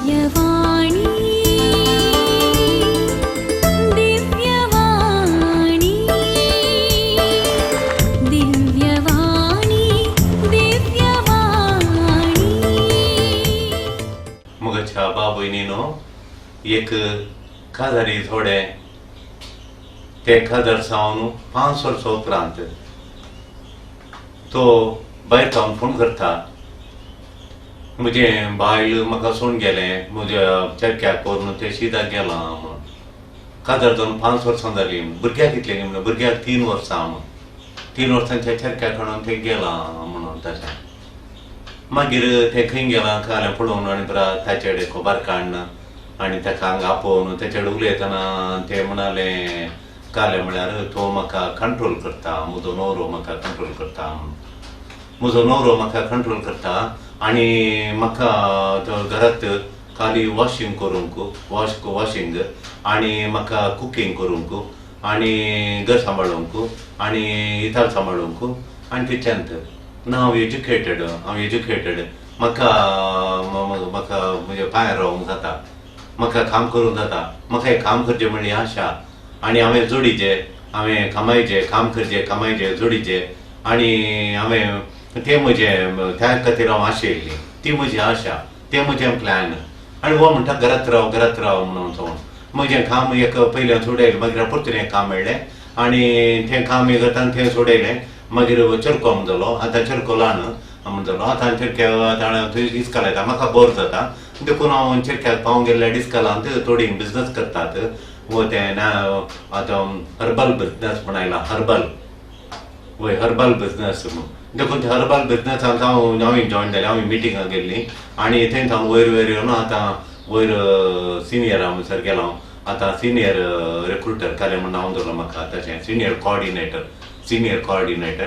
दिव्यवाणी दिव्यवाणी दिव्यवाणी दिव्यवाणी मुगच्या बाबूनीनो एक खादारी थोडे ते खादर सावन 5 वर्ष उपरांत तो भायर कावन फोन करता मुझे बायल म्हाका सोडून गेले म्हज्या चरक्याक व्हरून ते शिदाक गेला म्हणून खादर जावन 5 वर्सां जालीं भुरग्याक कितले म्हणून भुरग्याक 3 वर्सां म्हणून 3 वर्सांच्या चरक्याक हाडून ते गेला म्हणून तशें मागीर ते खंय गेला काल्यां पळोवन आनी परत ताचे कडेन खबर काडना आनी ताका हांगा आपोवन ताचे कडेन उलयतना ते म्हणाले काले म्हळ्यार तो म्हाका कंट्रोल करता म्हजो न्हवरो म्हाका कंट्रोल करता म्हजो न्हवरो म्हाका कंट्रोल करता आनी म्हाका तो घरांत खाली वॉशिंग करूंक वॉशिंग आनी म्हाका कुकींग करूंक आनी घर सांबाळूंक आनी इताल सांबाळूंक आनी तिच्यानंत हांव एज्युकेटेड म्हाका म्हणजे भायर रावंक जाता म्हाका काम करूंक जाता म्हाका हें काम करचें म्हणली आशा आनी हांवें जोडीचें हांवें कमायचें काम करचें कमायचें जोडीचें आनी हांवें तें म्हजें त्या खातीर हांव आशेल्ली ती म्हजी आशा तें म्हजें प्लॅन आनी हो म्हणटा घरांत राव म्हणून सोडून म्हजें काम एक पयलें सोडयलें मागीर परतून एक काम मेळ्ळें आनी तें काम एक जाता तें सोडयलें मागीर चरको म्हणटलो आतां चरको ल्हान म्हणटलो आतां चरक्या थंय डिस्काल येता म्हाका बोर जाता देखून हांव चरक्याक पावूंक गेल्ल्या डिस्कालांत थोडी बिजनस करतात वो तें आतां हर्बल बिजनस म्हण आयला हर्बल बिजनस देखून ते हर्बल बिजनसांत हांवें जॉयन जालें हांवें मिटिंगाक गेल्ली आनी थंय हांव वयर येवन आतां वयर सिनियर म्हणसर गेलो आतां सिनियर रिक्रुटर काले म्हण नांव दवरलो म्हाका तशें सिनियर कॉर्डिनेटर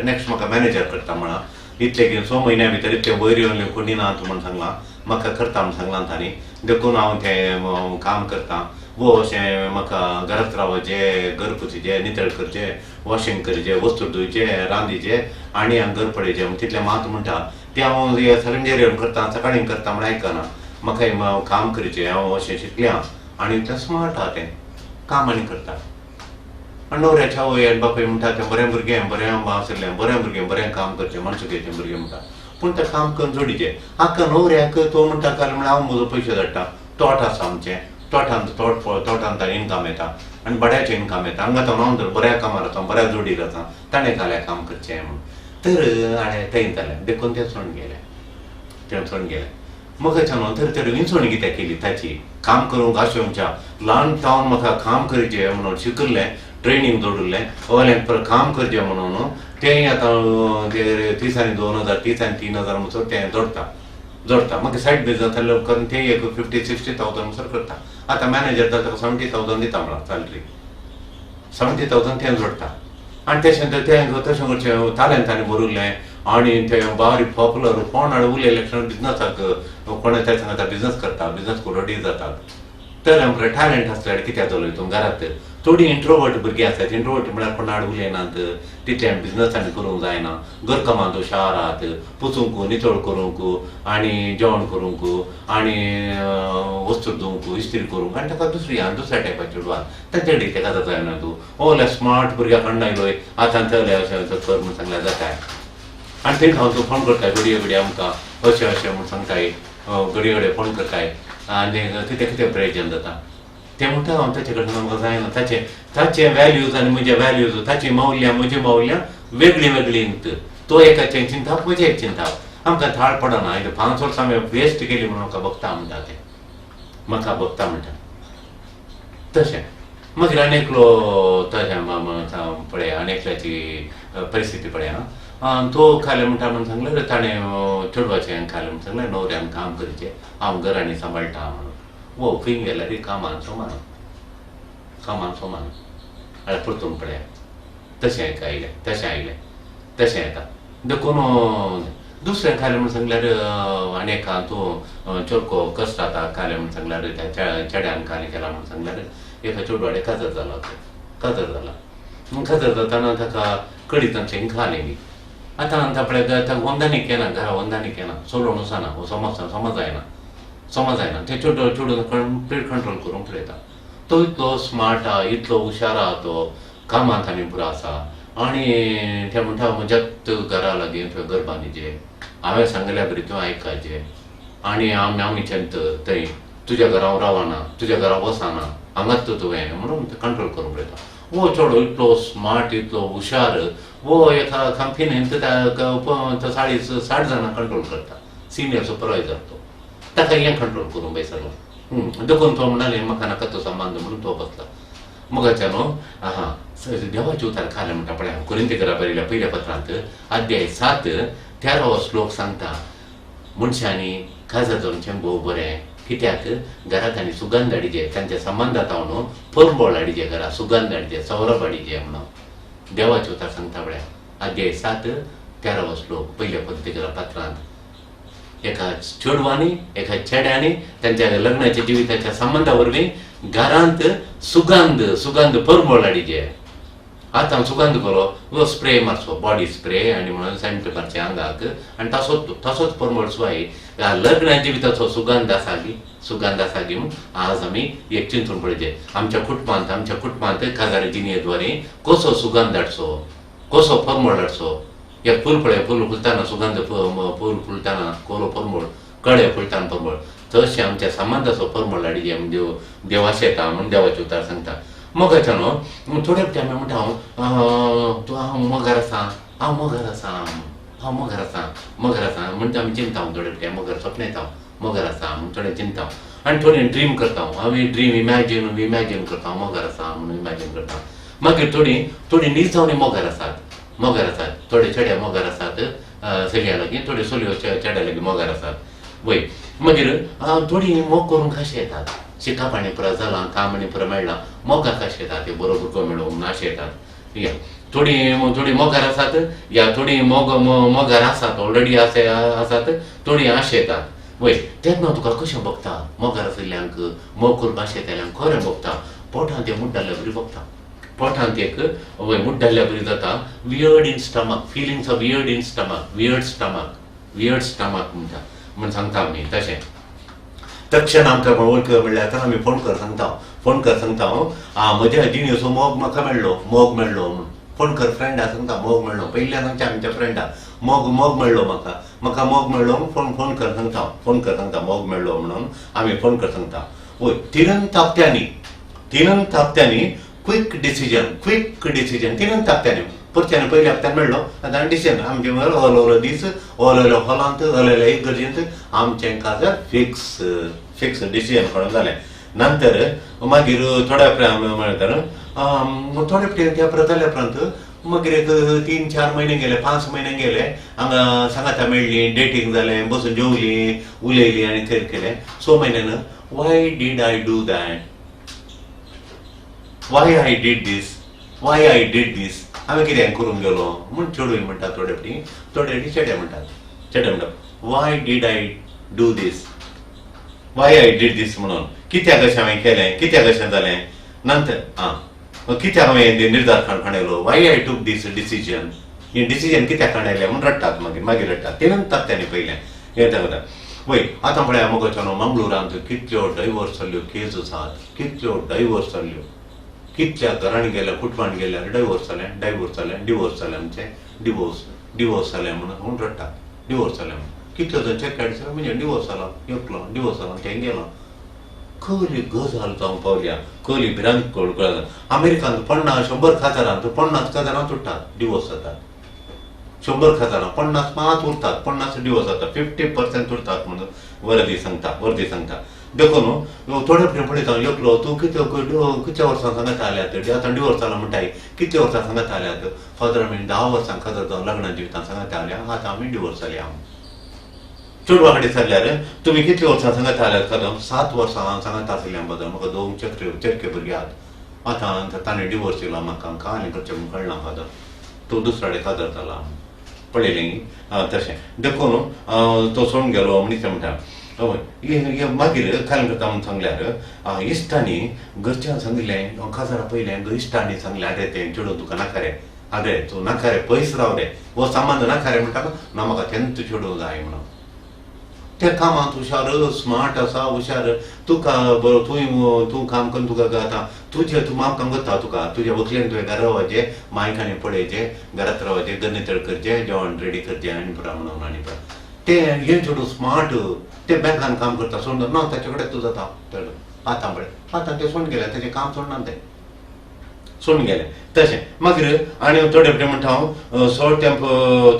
नेक्स्ट म्हाका मॅनेजर करता म्हणा इतले की 6 म्हयन्या भितर इतले वयर येवन कोणी ना तूं म्हण सांगलां म्हाका करता म्हण सांगलां तांणी देखून हांव तें काम करतां वो अशें म्हाका घरांत रावचें घर पुसचें नितळ करचें वॉशिंग करचें वस्तू धुवचें रांदचें आनी हांगा घर पडयचें तितलें मात म्हणटा तें हांव सरेंजेर येवन करता सकाळीं करता म्हण आयकना म्हाका हें काम करचें हांव अशें शिकलें आनी तें स्मार्ट आहा तें काम आनी करता आनी न्हवऱ्याच्या वयार बापाय म्हणटा तें बरें भुरगें बरें आसलें बरें भुरगें बरें काम करचें मनशाचें भुरगें म्हणटा पूण तें काम करून जोडीचें हाका न्हवऱ्याक तो म्हणटा काय म्हळ्यार हांव म्हजो पयशे धाडटा तोट आसा आमचें तोटांत इन्कम येता आनी बड्याचें इन्कम येता हांगा तो हांव बऱ्या कामार आसा बऱ्या जोडीर आसा ताणें जाल्यार काम करचें म्हूण तर हाणें थंय जालें देखून तें सोडून गेलें म्हाका तर विंचवणी कित्याक केली ताची काम करूंक आशेवच्या ल्हान तावन म्हाका काम करचें म्हणून शिकयल्लें ट्रेनींग दवरलें वयल्यान काम करचें म्हणून तें आतां दिसांनी 2000 दिसांनी 3000 म्हणसर तें जोडटा मागीर सायड बिजनस करून तें एक 50-60,000 म्हणसर करता आतां मॅनेजर जाता 70,000 दिता म्हणा सॅलरी 70,000 तें जोडटा आनी तशें तें तशें करचें ताल्यांत ताणें बरयल्लें आनी तें बारीक पॉप्युलर कोण उलयलें इलेक्शन बिजनसाक कोण त्या सांगता बिजनस करता बिजनस कोरडी जातात तर आमकां टॅलंट आसल्यार कित्याक जालो हितून घरांत थोडी इंट्रोवर्ट भुरगीं आसात इंट्रोवर्ट म्हळ्यार कोणाक उलयनात तितलें बिजनसांनी करूंक जायना घर कामांत हुशार आहात पुसूंक नितळ करूंक आनी जेवण करूंक आनी वस्तू धुवंक इस्त्री करूंक आनी ताका दुसऱ्या टायपाची चेडवां तांचे कडेन ताका जायना तूं ओल्या स्मार्ट भुरग्याक हाडनायलोय आतां चले अशें कर म्हूण सांगल्यार जाताय आनी थंय हांव फोन करताय घडये आमकां अशें म्हूण सांगताय घडये फोन करताय आनी कितें प्रेजन जाता तें म्हणटा हांव ताचे कडेन आमकां जायना ताचे वॅल्यूज आनी म्हजे वॅल्यूज ताची मौल्यां म्हजी मौल्यां वेगळीं तो एकाचें चिंता म्हजें एक चिंता आमकां थाळ पडना 5 वर्सां हांवें वेस्ट केली म्हणून म्हाका भोगता म्हणटा तें म्हाका भोगता म्हणटा तशें मागीर आनेकलो तशें पळय आनेकल्याची परिस्थिती पळय तो खाले म्हणटा म्हणून सांगल्यार ताणें चेडवाचें खालें म्हणून सांगलें न्हवऱ्यान काम करचें हांव घर आनी सांबाळटा म्हणून वो खंय गेल्यार कामान सोमान आनी परतून पळया तशें आयलें तशें येता देखून दुसरें खालें म्हणून सांगल्यार आनीक तूं चोरको कश्ट जाता खालें म्हणून सांगल्यार त्या चेड्यान खाली केला म्हणून सांगल्यार एका चेडवाडे काजर जाताना ताका कडी तांचें खालें बी आतां पळय वंदानी केना घरा वंदानी केना सोडून वचना समज जायना समज जायना ते चेडून कंप्लीट कंट्रोल करूंक पळयता. तो इतलो स्मार्ट आहा, इतलो हुशार आहा, तो कामांत आनी पुरो आसा. आनी ते म्हणटा म्हज्याच घरा लागीं थंय घर बांदिचें, हांवें सांगल्या बरी तूं आयकाचें, आनी आमीच्यान थंय तुज्या घरा हांव रावना, तुज्या घरा वचना, हांगाच तुवें म्हणून ते कंट्रोल करूंक पळयता. वो चेडो इतलो स्मार्ट, इतलो हुशार, वो एका कंपनींत 60 जाणां कंट्रोल करता, सिनियर सुपरवायझर तो. ताका हें कंट्रोल करूंक बसलो. देखून तो म्हणाले म्हाका नाका तो संबंध म्हणून तो बसला. मोगाच्यानो देवाचे उतार खाले म्हणटा पळय. कोरिंथीकरा बरयल्या पयल्या पत्रांत अध्याय 7 13 श्लोक सांगता, मनशांनी काजार जावचें भोव बरें, कित्याक घरांत आनी सुगंध हाडिचे, तांच्या संबंधांत हांव न्हू परबोळ हाडिचे, घरा सुगंध हाडिचे, सौरभ हाडिचे म्हणून देवाचे उतार सांगता पळय. अध्याय 7 13 श्लोक पयल्या कोरिंथीकरा पत्रांत. एका चेडवांनी एका चेड्यांनी त्यांच्या लग्नाच्या जिविताच्या संबंधा वरवीं घरांत सुगंध परबोळ हाडिचे. आतां सुगंध करो, वो स्प्रे मारचो, बॉडी स्प्रे आनी म्हणून सेंट मारचें आंगाक, आनी तसोच परमळ सुवाई लग्न जिविताचो सुगंध आसा गी म्हूण आज आमी एक चिंतून पळोवचें. आमच्या कुटुंबांत काजार जिणेद्वारे कसो सुगंध हाडचो, कसो परमळ हाडचो. एक फूल पळय, फूल फुलताना सुगंध, फूल फुलताना कोलो परमळ, कळे फुलताना परमळ, तशें आमच्या संबंधाचो परमळ हाडिचे म्हूण देव आशेता म्हणून देवाचे उतार सांगता. मोगाच्यानो थोडे टायम म्हणटा हांव मोगार आसा म्हणटा आमी चिंता थोडे टायम मोगार सपन येता मोगार आसा म्हणून थोडे चिंता. आनी थोडे ड्रीम करता, आमी ड्रीम इमॅजीन करता मोगार आसा म्हणून इमॅजीन करता. मागीर थोडी न्हिद मोगार आसात, थोडे चेड्या मोगार आसात चलया लागीं, थोडे चलयो चेड्या लागीं मोगार आसात. वय मागीर थोडी मोग करूंक कशें येतात, शिकप आनी पुरो जालां, काम आनी पुरो मेळ्ळां, मोगाक कशें येतात, ते बरो भुरगो मेळ्ळो म्हूण आशे येतात. या थोडी मोगार आसात, या थोडी मोगार आसात, ऑलरेडी आसात, थोडी आशे येतात. वय तेन्ना तुका कशें भोगता, मोगार आशिल्ल्यांक मोग करूंक आशे येतल्यांक खरें भोगता. पोटांत ते मुड्डल्या बरी भोगता, पोटांत एक मुड्डल्या बरी जाता. Weird in stomach, feelings of weird in stomach, weird stomach म्हणटा म्हूण सांगता आमी. तशें तक्षण आमकां वळख म्हणल्यार आमी फोन कर सांगता म्हज्या जिणेचो मोग म्हाका मेळ्ळो म्हणून. फोन कर फ्रेंडा सांगता मोग मेळ्ळो, पयल्यान सांगता आमच्या फ्रेंडा मोग मेळ्ळो म्हाका मोग मेळ्ळो फोन कर सांगता मोग मेळ्ळो म्हणून आमी फोन कर सांगता. वय तिनंत हप्त्यांनी क्विक डिसिजन तिनंत हप्त्यांनी. परत्यान पयल्या हप्त्यान मेळ्ळो, आतां डिसिजन आमचे ओलो दीस ओलो हॉलांत ओलेल्या एक गरजेंत आमचें काजार फिक्स डिसिजन कळून जालें. नंतर मागीर थोड्या म्हणटार थोडे त्या परत जाल्या उपरांत मागीर एक 3-4 म्हयने गेले, 5 म्हयने गेले, हांगा सांगाता मेळ्ळी, डेटींग जालें, बसून जेवली, उलयली आनी थंय केलें. 6 म्हयन्यान why did I do that, why I did this, हांवें कितें करूंक गेलो म्हूण चेडूय म्हणटा. थोडे फावटी चेडे म्हणटा why did I do this, why I did this म्हणून. कित्याक अशें हांवें केलें, कित्याक अशें जालें, नंतर कित्याक हांवें निर्धार काडलो, वाय आय टूक दीस डिसिजन, हें डिसिजन कित्याक काडलें म्हणून रडटात. मागीर रडटात. ते नंतर तांणी पयलें हें जाता. वय आतां पळय मोगाच्यानो मंगळुरांत कितल्यो डायवोर्स जाल्ल्यो केस आसात, कितल्या घरांनी गेल्या, कुटुंबान गेल्यार डायवोर्स जाले आमचे, डिवोर्स जाले म्हणून रडटात. डिवोर्स जाले म्हणून कितल्यो जण चॅक काडचे म्हणजे डिवोर्स जाला, एकलो डिवोर्स जाला तें गेलो. खरी गजाल जावंक पावल्या, खरी भिरांत कळ्ळां. अमेरिकांत 50 खाजारांत 50 उरतात, डिवोर्स जातात. 100 खाजारां 50 मात उरतात, 50 डिवोर्स जातात, 50% उरतात म्हणून वर्दी सांगता. देखून थोडे फुडें पळयता एकलो तूं कितल्या वर्सां सांगात आल्यात, आतां डिवोर्स जाला म्हणटाय, कितल्या वर्सां सांगात आल्यात, फादर आमी 10 वर्सां खाजार जावन लग्नाच्या जिवितांत सांगात आल्या, आतां आमी डिवोर्स जाली. चेडवा कडेन सरल्यार तुमी कितल्या वर्सां सांगात आल्यात, कदम 7 वर्सां सांगात आशिल्ल्या बद्दल म्हाका 2 चेडके भुरगे आहात. आतां ताणें डिवोर्स दिला, म्हाका आनी करचें म्हूण कळना फादर, तूं दुसरे कडेन काजार जाला पळयलें. तशें देखून तो सोडून गेलो मनीस म्हणटा. हय मागीर काल करता म्हणून सांगल्यार इश्टांनी घरच्यांक सांगलें, काजारा पयलें इश्टांनी सांगलें, आरे तें चेडूं तुका नाका रे, आरे तूं नाका रे, पयस राव रे, हो संबंद नाका रे म्हणटा. ना म्हाका तेंच चेडूं जाय म्हणून. त्या कामात हुशार स्मार्ट आसा हुशार तुका तूं काम करून तुका आतां तूं आमकां करता तुका तुज्या वकलेन तुवें घरा रावचें मायखाने पळयचें घरात रावचें गन्नितळ करचें जेवण रेडी करचें आनी पुरा म्हणून आनी पुरा ते हे चेडूं स्मार्ट ते बँकान काम करता सोडून ना ताचे कडेन तूं जाता चेडूं आतां पळय आतां तें सोडून गेलें तेजें काम सोडना तें सोडून गेलें तशें मागीर आनी थोडे फावटी म्हणटा हांव सोड तेंप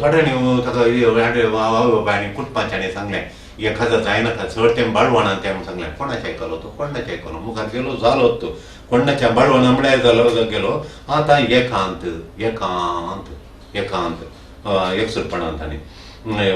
थोड्यांनी ताका आवय बापायनी कुटपाचें आनी सांगलें एखादो जायनाका चड तें बाळवणां तें सांगलें कोणाचें आयकलो तूं कोणाचें आयकलो मुखार गेलो जालोच तूं कोणाच्या बाळवणा म्हळ्यार जालो गेलो आतां एकांत एकांत एकांत एकसुरपणांत आनी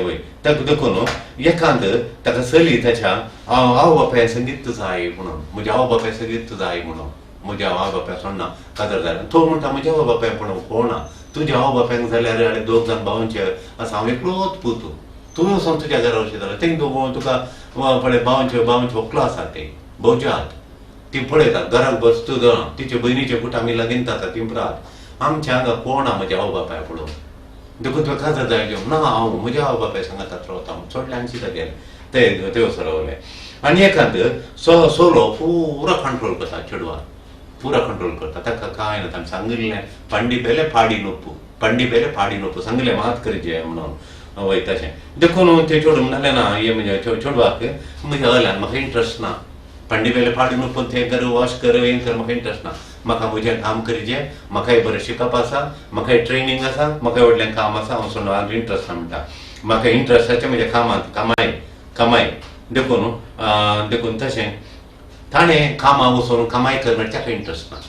वय ताका देखून एकांत ताका चली ताच्या आवय बापाय संगीत जाय म्हणून म्हज्या आवय बापाय संगीत जाय म्हणून म्हज्या आवय बापाय सोडना काजर जालें तो म्हणटा म्हज्या आवय बापाय पण कोणा तुज्या आवय बापायक जाल्यार दोग जाण भावांचे आसा हांव एकलोच पुतू तूं वचून तुज्या घरा अशें जालें तें तुका पळय भावांचे व्हंकलो आसा ते भोवज्यात ती पळयतात घराक बसतू तिचे बहिणीचे पुटा आमी लागीन जाता ती पळयात आमच्या हांगा कोण म्हज्या आवय बापाय पळोवन देखून तुवें काजर जाय घेवन ना हांव म्हज्या आवय बापाय सांगात रावता चडले आनी चिंता गेले ते वचून रावले आनी एकांत सोलो पुरो कंट्रोल करता चेडवाक पुरा कंट्रोल करता ताका कांय ना तांणी सांगिल्लें पांडी पेले फाडी नोपू सांगलें मात करचें म्हणून वय तशें देखून ते चेडूं म्हणलें ना हे म्हणजे चेडवाक म्हज्या हल्यान म्हाका इंट्रस्ट ना पांडी पेले फाडी नोपून तें कर वॉश कर हें कर म्हाका इंट्रस्ट ना म्हाका म्हजें काम करचें म्हाकाय बरें शिकप आसा म्हाकाय ट्रेनींग आसा म्हाकाय व्हडलें काम आसा हांव सोडून इंट्रस्ट ना म्हणटा म्हाका इंट्रस्टाचें म्हज्या कामांत कमाय देखून तशें ताणें कामां वचून कमाय करपाचें ताका इंट्रस्ट ना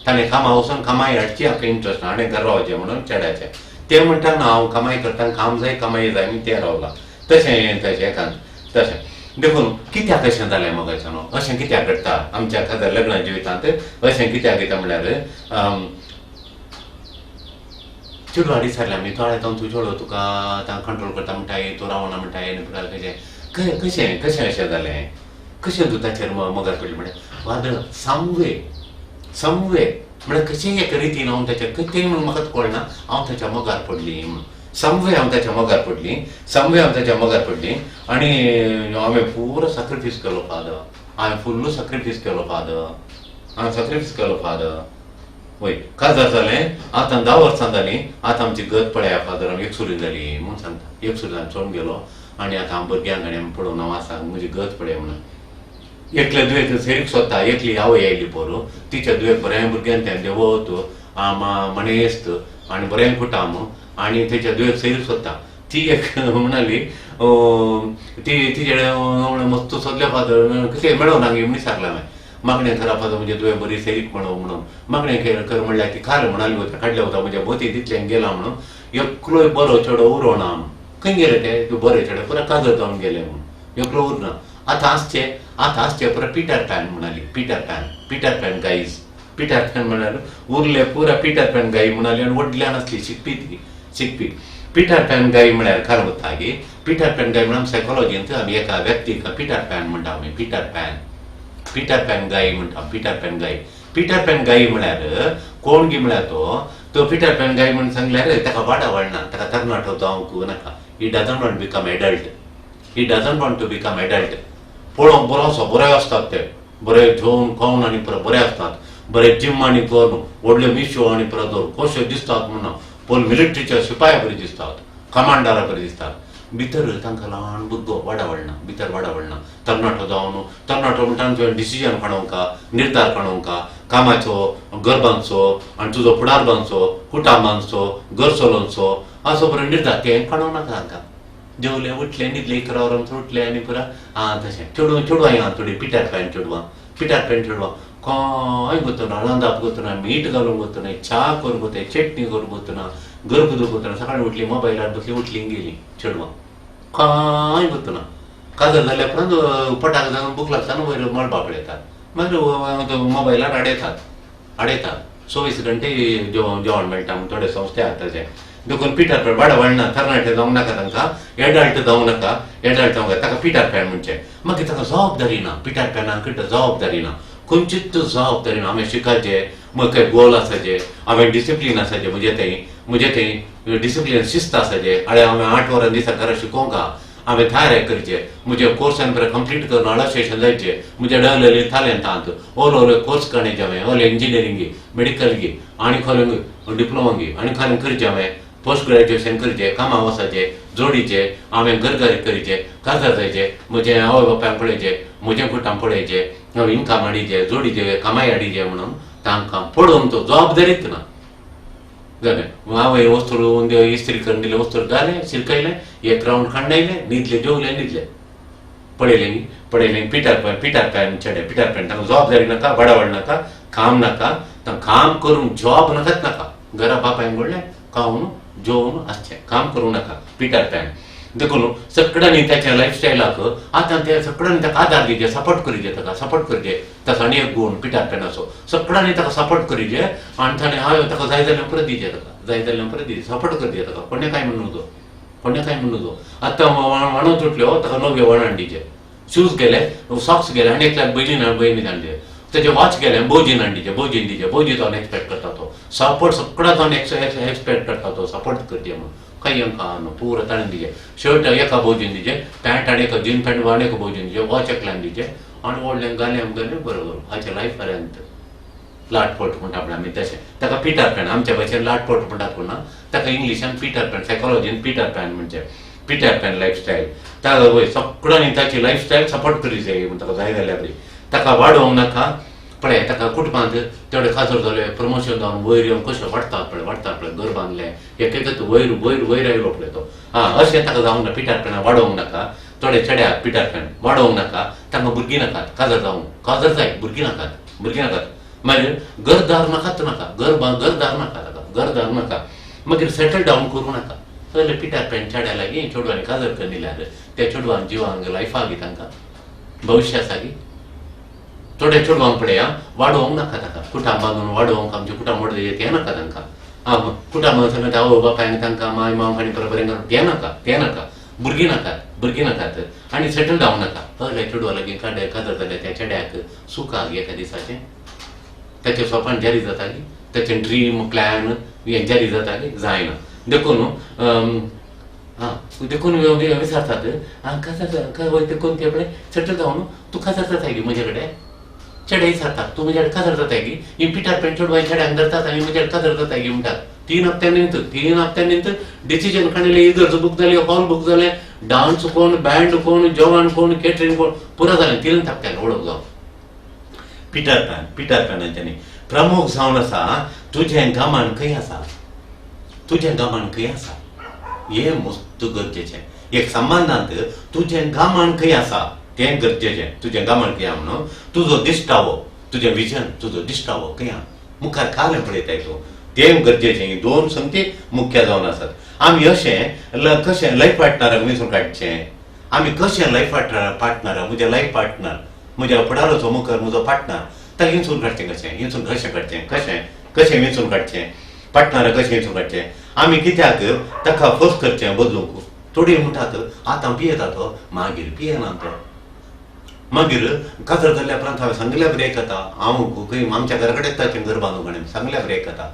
ताणें कामां वचून कमाय हाडची हाका इंट्रस्ट ना हाणें घर रावचें म्हणून चेड्याचें ते म्हणटा ना हांव कमाय करता काम जाय कमाय जाय आनी तें रावलां तशें एकांत तशें देखून कित्याक अशें जालें मोगाचें न्हू अशें कित्याक घडटा आमच्या एखाद्या लग्ना जिवितांत अशें कित्याक येता म्हळ्यार चेडवाक विचारलें आमी थोडे तूं चेडो तुका आतां कंट्रोल करता म्हणटाय तूं रावना म्हणटाय आनी पुराय कशें अशें जालें कशें तूं ताचेर मोगार पडलें म्हळ्यार वादळ समवे म्हळ्यार कशें एका रितीन हांव ताचेर तें म्हणून म्हाका कळना हांव ताच्या मोगार पडली समवे हांव ताच्या मोगार पडली आनी हांवें पुरो सॅक्रिफायस केलो फादर हांवें फुल्ल सॅक्रिफायस केलो फादर वय काजार जालें आतां 10 वर्सां जालीं आतां आमची गत पळया फादर हांव एकसुरी जाली म्हूण सांगता एकसुरी जावन चोडून गेलो आनी आतां हांव भुरग्यांक आनी पळोवन हांव आसा म्हजी गत पळय म्हणून एकले दुयेक सेरीक सोदता एकली आवय आयली पोरू तिच्या दुयेक बरें भुरग्यान तें देवत मणेस्त आनी बरें कुटाम आनी तेच्या दुयेक सेरीक सोदता ती एक म्हणाली तिचे मस्त सोदल्या फादर कशें मेळों ना म्हणी सांगला हांवें मागणें करा फादर म्हणजे तुवें बरी सेरीक म्हणून मागणें कर म्हणल्यार ती खार म्हणाली वता काडल्या वता म्हज्या भोवती तितल्यान गेला म्हणून एकलोय बरो चेडो उरोना म्हूण खंय गेले ते बरे चेडे पुरा काजर जावन गेले म्हूण एकलो उरना आतां आसचे पुरा पिटर पॅन म्हणाली पिटर पॅन गाईज पिटर पॅन म्हळ्यार उरले पुरा पिटर पॅन गाई म्हणाली आनी व्हडल्यान आसली शिकपी पिटर पॅन गाई म्हळ्यार खरें वता गे पिटर पॅन गाई म्हण सायकोलॉजींत आमी एका व्यक्तीक पिटर पॅन म्हणटा आमी पिटर पॅन गाई म्हणटा पिटर पॅन गाई म्हळ्यार कोण गे म्हळ्यार तो पिटर पॅन गाई म्हण सांगल्यार ताका वाडा ताका तरणाटो जावंक नाका he doesn't want to become adult पळोवंक बरे आसतात ते बरे जेवन खावन आनी पुरो बरे आसतात बरे जिम आनी करून व्हडल्यो मिशो आनी पुरो दवर कश्यो दिसतात म्हणून पळोवन मिलिटरीच्या शिपाया बरी दिसतात कमांडरा बरी दिसतात भितर तांकां ल्हान भुरगो वाडा व्हडना तरणाटो म्हणटा तुवें डिसिजन काडूंका निर्धार काडूंका कामाचो घर बांदचो आनी तुजो फुडार बांदचो कुटाम बांदचो घर चलोवचो असो बरो निर्धार तें काडूंक नाका तांकां जेवले उठले न्हिदले 11 वरांचेर उठले आनी पुरा तशें चेडवां हांगा थोडी पिटर पॅन चेडवां खंय गुंतना रांदप गुंतना मीठ घालूंक गुंतना च्या करून गुंतय चटणी करून गुंतना घरगुदो गुंतना सकाळीं उठली मोबायलार बसली उठली गेली चेडवां खंय गुंतना काजर जाल्या उपरांत पटाक जावन भूक लागता न्हू वयर मळबा पळयतात मागीर मोबायलार आडयतात 24 घंटे जेवण मेळटा म्हूण थोडे संस्थे आसात तशें देखून पिटर पॅन वाडा व्हडना तरणाटे जावंक नाका तांकां एडल्ट जावंक नाका ताका पिटर पॅन म्हणचें मागीर ताका जबाबदारी ना पिटर पॅनाक जबाबदारी ना खंयचीच जबाबदारी ना हांवें शिकाचें म्हाका गोल आसाचें हांवें डिसिप्लीन आसाचें म्हजें थंय डिसिप्लीन शिस्त आसाचें हांवें 8 वरां दिसा घरा शिकोवंक हांवें तयारी करचे मुझे कोर्सान बरें कंप्लीट करून हळद स्टेशन जायचे मुझे डल थालेंतांत ओले कोर्स करण्याचे हांवें ओले इंजिनियरिंगी मेडिकलगी आनी खरें डिप्लोमागी आनी खरें करचें हांवें पोस्ट ग्रॅज्युएशन करचें कामां वचाचें जोडीचे हांवें घरघरी करचें काजार जायचें म्हजें आवय बापायक पळयचें म्हजें कुटाम पळयचें इन्कम हाडिचें जोडीचें कामाय हाडिचें म्हणून तांकां पडोवन तो जबाबदारीच ना जालें हांवें वस्तू इस्त्री करून दिले वस्तू घालें शिरकयलें एक रावंड खांडायलें न्हिदलें जेवलें न्हिदलें पळयलें पिटार पॅन चेडे पिटार पॅन ताका जबाबदारी नाका बडावड नाका काम नाका काम करून जॉब नाकाच नाका घरा बापायन म्हणलें खावन जेवन आसचें काम करूं नाका पिटार पॅन देखून सगळ्यांनी त्याच्या लायफस्टायलाक आतां ते सगळ्यांनी ताका आदार दिवचे सपोर्ट करीचे ताका सपोर्ट करचे ताका आनी एक गूण पिटार पॅनाचो सगळ्यांनी ताका सपोर्ट करीचे आनी ताणें हांवें ताका जाय जाल्यार परत दिवचें ताका जाय जाल्यार परत दिवचें सपोर्ट करचें ताका कोणें कांय म्हणून नजो कोणें कांय म्हणून नजो आतां वाणो तुटल्यो ताका नवे वळण दिचे शूज गेले सॉक्स गेले आनी एकल्याक बहिणी हाडले तेजे वॉच गेले भोजीन हाडीचे भोजीन दिचे भोजी तो एक्सपेक्ट करता तो सपोर्ट सगळ्या तो एक्सपेक्ट करता तो सपोर्ट करचे म्हणून काही अंकान पुरो ताणें दिचे शर्ट एका भोजीन दिचे पॅन्ट आनी एका जीन पॅन्ट आनी एका भोजीन दिचे वॉच एकल्यान दिचे आनी व्हडलें घालें बरोबर हाचे लायफ पर्यंत लाटपोट म्हणटा पळय आमी तशें ताका पिटर पॅन आमच्या भाशेन लाटपोट म्हणटात पूण ताका इंग्लिशान पिटर पॅन सायकोलॉजीन पिटर पॅन म्हणजे पिटर पॅन लायफस्टायल ताका वय सगळ्यांनी ताची लायफस्टायल सपोर्ट करी जाय ताका जाय जाल्यार बरी ताका वाडोवंक नाका पळय ताका कुटुंबांत तेवढे खाजर जाले प्रमोशन जावन वयर येवन कशें वाडतात पळय घर बांदलें एक वयर आयलो पळय तो अशें ताका जावंक ना पिटर पॅना वाडोवंक नाका थोडे चेड्याक पिटर पॅन वाडोवंक नाका तांकां भुरगीं नाकात काजर जावंक काजर जाय भुरगीं नाकात मागीर घरदार नाकाच नाका घरदार नाका ताका घरदार नाका मागीर सेटल डावन करूं नाका जाल्यार पिटर पॅन चेड्या लागीं चेडवांनी काजर करून दिल्यार त्या चेडवान जिवांक लायफाक तांकां भविश्यासागी थोडे चेडवांक पळय वाडोवंक नाका ताका कुटाम बांदून वाडोवंक आमचे कुटाम व्हड हें नाका तांकां कुटाम समेत आवय बापायन तांकां माय मांव आनी बरें तें नाका भुरगीं नाकात आनी सेटल जावंक नाका पळय चेडवा लागीं काजर जालें त्या चेड्याक सुखाक एका दिसाचें त्याचे स्वप्न जारी जाताली त्याचे ड्रीम प्लॅन हें जारी जाताली जायना देखून विचारतात काजर देखून ते पळय सेटल जावन तूं काजर जाता गी म्हजे कडेन चेडे विचारतात तूं म्हजे कडेन काजर जाता गी ही पिटार पॅन चेडवां चेड्यांक धरतात आनी म्हजे कडेन काजर जाता गी म्हणटात 3 हप्त्यांनी डिसिजन काडलें इगर्ज बूक जालें हॉल बूक जालें डान्स कोण बँड कोण जेवण कोण केटरिंग कोण पुरो जालें 3 हप्त्यान वळख जावन पिटर पॅनाच्यानी प्रमुख जावन आसा तुजें गमन खंय आसा हें मस्त गरजेचें एक संबंदांत तुजें गमन खंय आसा तें गरजेचें तुजें गमन खंय आहा म्हणून तुजो दिश्टावो तुजें विजन तुजो दिश्टावो खंय आहा मुखार कालें पळयताय तूं तें गरजेचें ही 2 संगती मुख्य जावन आसात आमी अशें कशें लायफ पार्टनराक वेंचून काडचें आमी कशें लायफ पार्टनर म्हजें लायफ पार्टनर म्हज्या फुडाराचो मुखार म्हजो पार्टनर ताका वेंचून काडचें कशें वेंचून काडचें पार्टनराक कशें वेंचून काडचें आमी कित्याक ताका फोर्स करचें बदलूंक थोडी म्हणटात आतां पियेता तो मागीर पियेना तो मागीर काजर जाल्ल्या उपरांत हांवें सांगल्या ब्रेक येता हांव खंय आमच्या घरा कडेन ताचें घर बांदूंक आनी सांगल्या ब्रेक येता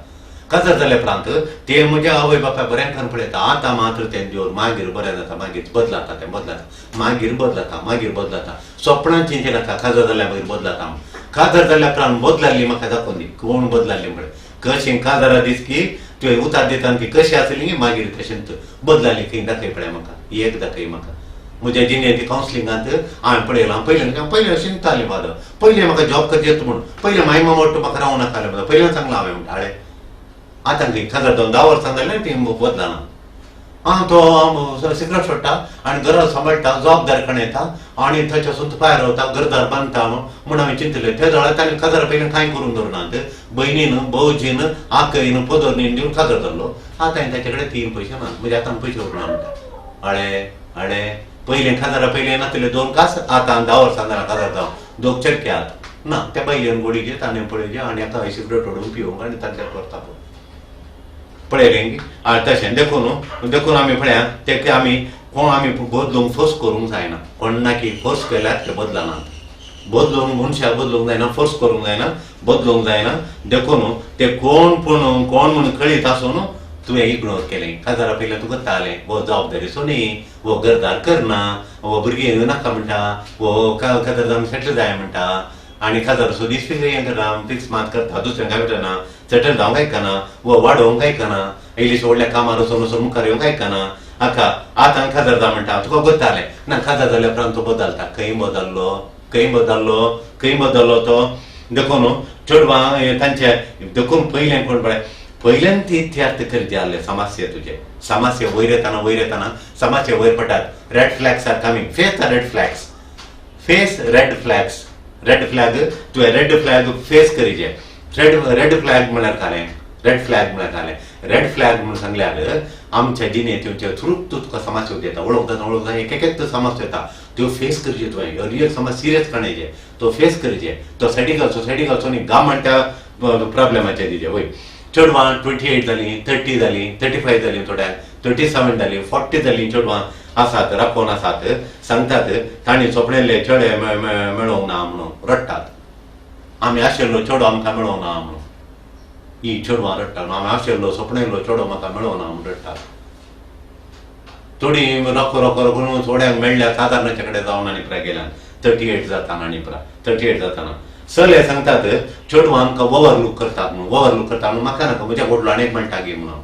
काजर जाल्या उपरांत ते म्हज्या आवय बापाय बरें करून पळयता आतां मात्र तें जेवन मागीर बरें जाता मागीर बदलाता मागीर बदलाता स्वप्नांत चिंतें नाका काजर जाल्या मागीर बदलाता काजर जाल्या उपरांत बदलाल्ली म्हाका दाखोवन दी कोण बदलाल्ली म्हळ्यार कशें काजरा दीस की तुवें उतार दिता ती कशी आसली मागीर तशेंच बदलाल्ली खंय दाखय पळय म्हाका एक दाखय म्हाका म्हज्या जिणेंत कावन्सिलिंगांत हांवें पळयलां पयलें चिंतालें बाद पयलें म्हाका जॉब करचें येता म्हूण पयलें माय मामोट म्हाका रावूं नाका जालें पयलें सांगलां हांवें म्हणटा आतां खंय काजर जावन 10 वर्सां जालें ती बदलाना तो सिगरेट सोडटा आनी घरा सांबाळटा जबाबदारी येता आनी थंयच्या सुद्द पांय रावता घरदार बांदता म्हूण हांवें चिंतलें ते जाल्यार ताणें काजरा पयलीं कांय करून दवरनात भयणीन भोवजीन आकयन पदरनीन दिवन काजर धरलो आतां हांवें ताचे कडेन 3 पयशे ना म्हणजे आतां पयशे उरना म्हणटा हळे पयलीं काजरा पयलीं नासले 2 कास आतां 10 वर्सां जालां काजर जावन 2 चटके आतां ना त्या बायलेन गोडीचे ताणें पळयचे आनी आतां सिगरेट ओडून पिवंक आनी तांच्या करता पळयलें तशें देखून आमी पळया ते आमी कोण आमी बदलूंक फोर्स करूंक जायना कोण ना की फोर्स केल्यार ते बदलनात बदलूंक मनशाक बदलूंक जायना फोर्स करूंक जायना बदलूंक जायना देखून ते कोण पूण कोण म्हूण कळीत आसून तुवें इग्नोर केलें काजारा पयलें तुका कळटालें वो जबाबदारी सोनी वो घरदार करना वो भुरगीं नाका म्हणटा वो काजार जावन सेटल जाय म्हणटा आनी काजार सो दीस हें करना फिक्स मात करता दुसऱ्यांक काय विचारना सेटल जावंक आयकना वो वाडोवंक आयकना इल्लीश व्हडल्या कामार वचून वचून मुखार येवंक आयकना आतां आतां काजार जा म्हणटा तुका करतालें ना काजार जाल्या उपरांत तो बदलता खंय बदललो तो देखून चेडवां तांचे देखून पयलें कोण पळय पयल्यान ती इत्यार्थ करचे आसले समस्या तुजे समस्या वयर येताना समस्या वयर पडटात red flags are coming face the face red flag तुवें रेड फ्लॅग फेस करीचे रेड फ्लॅग म्हळ्यार कालें रेड फ्लॅग म्हणून सांगल्यार आमच्या जिणेंत तुका समस्या येता वळखता एक समस्या येता त्यो फेस करचे तुवें रियल समज सिरियस करण्याचे तो फेस करचे तो सायडीक घालचो न्ही गा म्हणटा प्रॉब्लेमाचे दिजे वय चेडवां 28 जालीं 30 जालीं 35 जालीं थोड्यांक 37 जालीं 40 जालीं चेडवां आसात राखोन आसात सांगतात तांणी सोपणेल्ले चेडे मेळोवंक ना म्हणून रडटात आमी आशिल्लो चेडो आमकां मेळोवंक ना म्हणून ही चेडवां रडटात आमी आशिल्लो सोपणेल्लो चेडो म्हाका मेळोवंक ना म्हणून रडटात थोडी रोखो करून थोड्यांक मेळ्ळ्या सादारणाचे कडेन जावन आनी पुरा गेल्यान 38 जाताना आनी पुरा 38 जाताना सगळे सांगतात चेडवां आमकां ओव्हरलूक करतात म्हणून म्हाका नाका म्हज्या व्हडलो आनी एक मेळटा गे म्हणून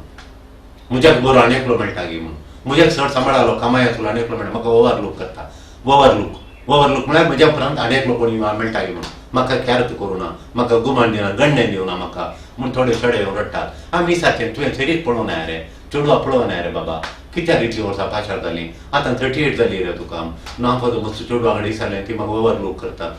म्हज्याक बरो आनी एकलो मेळटा गे म्हणून म्हज्याक चड सांबाळालो कामाय आसलो आनी एकलो मेळटा म्हाका ओव्हरलूक करता ओव्हरलूक म्हळ्यार म्हज्या उपरांत आनी एकलो कोणी मेळटा गे म्हणून म्हाका कॅरत करूं ना म्हाका गुमान दिना गंडे दिवना म्हाका म्हूण थोडे चेडे येवन रडटात आमी सारकें तुवें सरीत पळोवना रे चेडवा पळोवना रे बाबा कित्याक इतलीं वर्सां पाशार जालीं आतां 38 जाली रे तुका ना पद मस्त चेडवा कडेन विचारलें ती म्हाका ओव्हरलूक करतात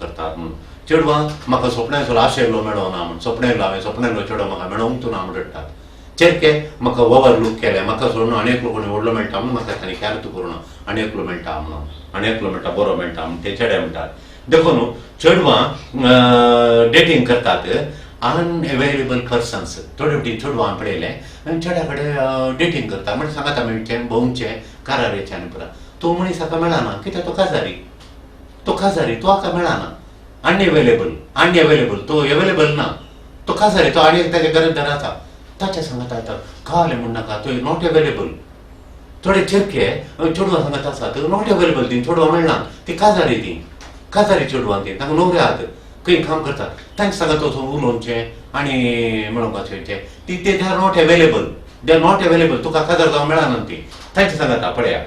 करतात म्हणून चेडवां म्हाका सोपण्याचो आशिल्लो मेळोना म्हणून सोपणेल्लो चेडो म्हाका मेळोवंक तूं ना म्हणून रडटात चेडके म्हाका ओव्हरलूक केलें म्हाका सोडून आनी एकलो कोणी व्हडलो मेळटा म्हणून म्हाका तांणी कॅरत करूं ना आनी एकलो मेळटा म्हणून आनी एकलो मेळटा बरो मेळटा म्हणून ते चेडे म्हणटात देखून चेडवां डेटिंग करतात अनअवेलेबल पर्सन्स थोडे फावटी चेडवां पळयलें आनी चेड्या कडेन डेटिंग करता म्हणजे सांगाता मेळचें भोंवचें कारारेचें आनी पुरा तो मनीस हाका मेळना कित्याक तो काजारी तो हाका मेळना अनअवेलेबल तो अवेलेबल ना तो काजारी तो आनी ताचे गरजदार आसा ताच्या सांगता येता खाले म्हण नाका तो नॉट अवेलेबल थोडे चिरके चेडवां सांगत आसात नॉट अवेलेबल ती चेडवां मेळना ती काजारी चेडवां ती तांकां न्हवरे आहात खंय काम करतात तांकां सांगत वचून उलोवचें आनी मेळोवपाचें ती दे आर नॉट अवेलेबल तुका काजार जावं मेळना ती तांचे सांगता पळया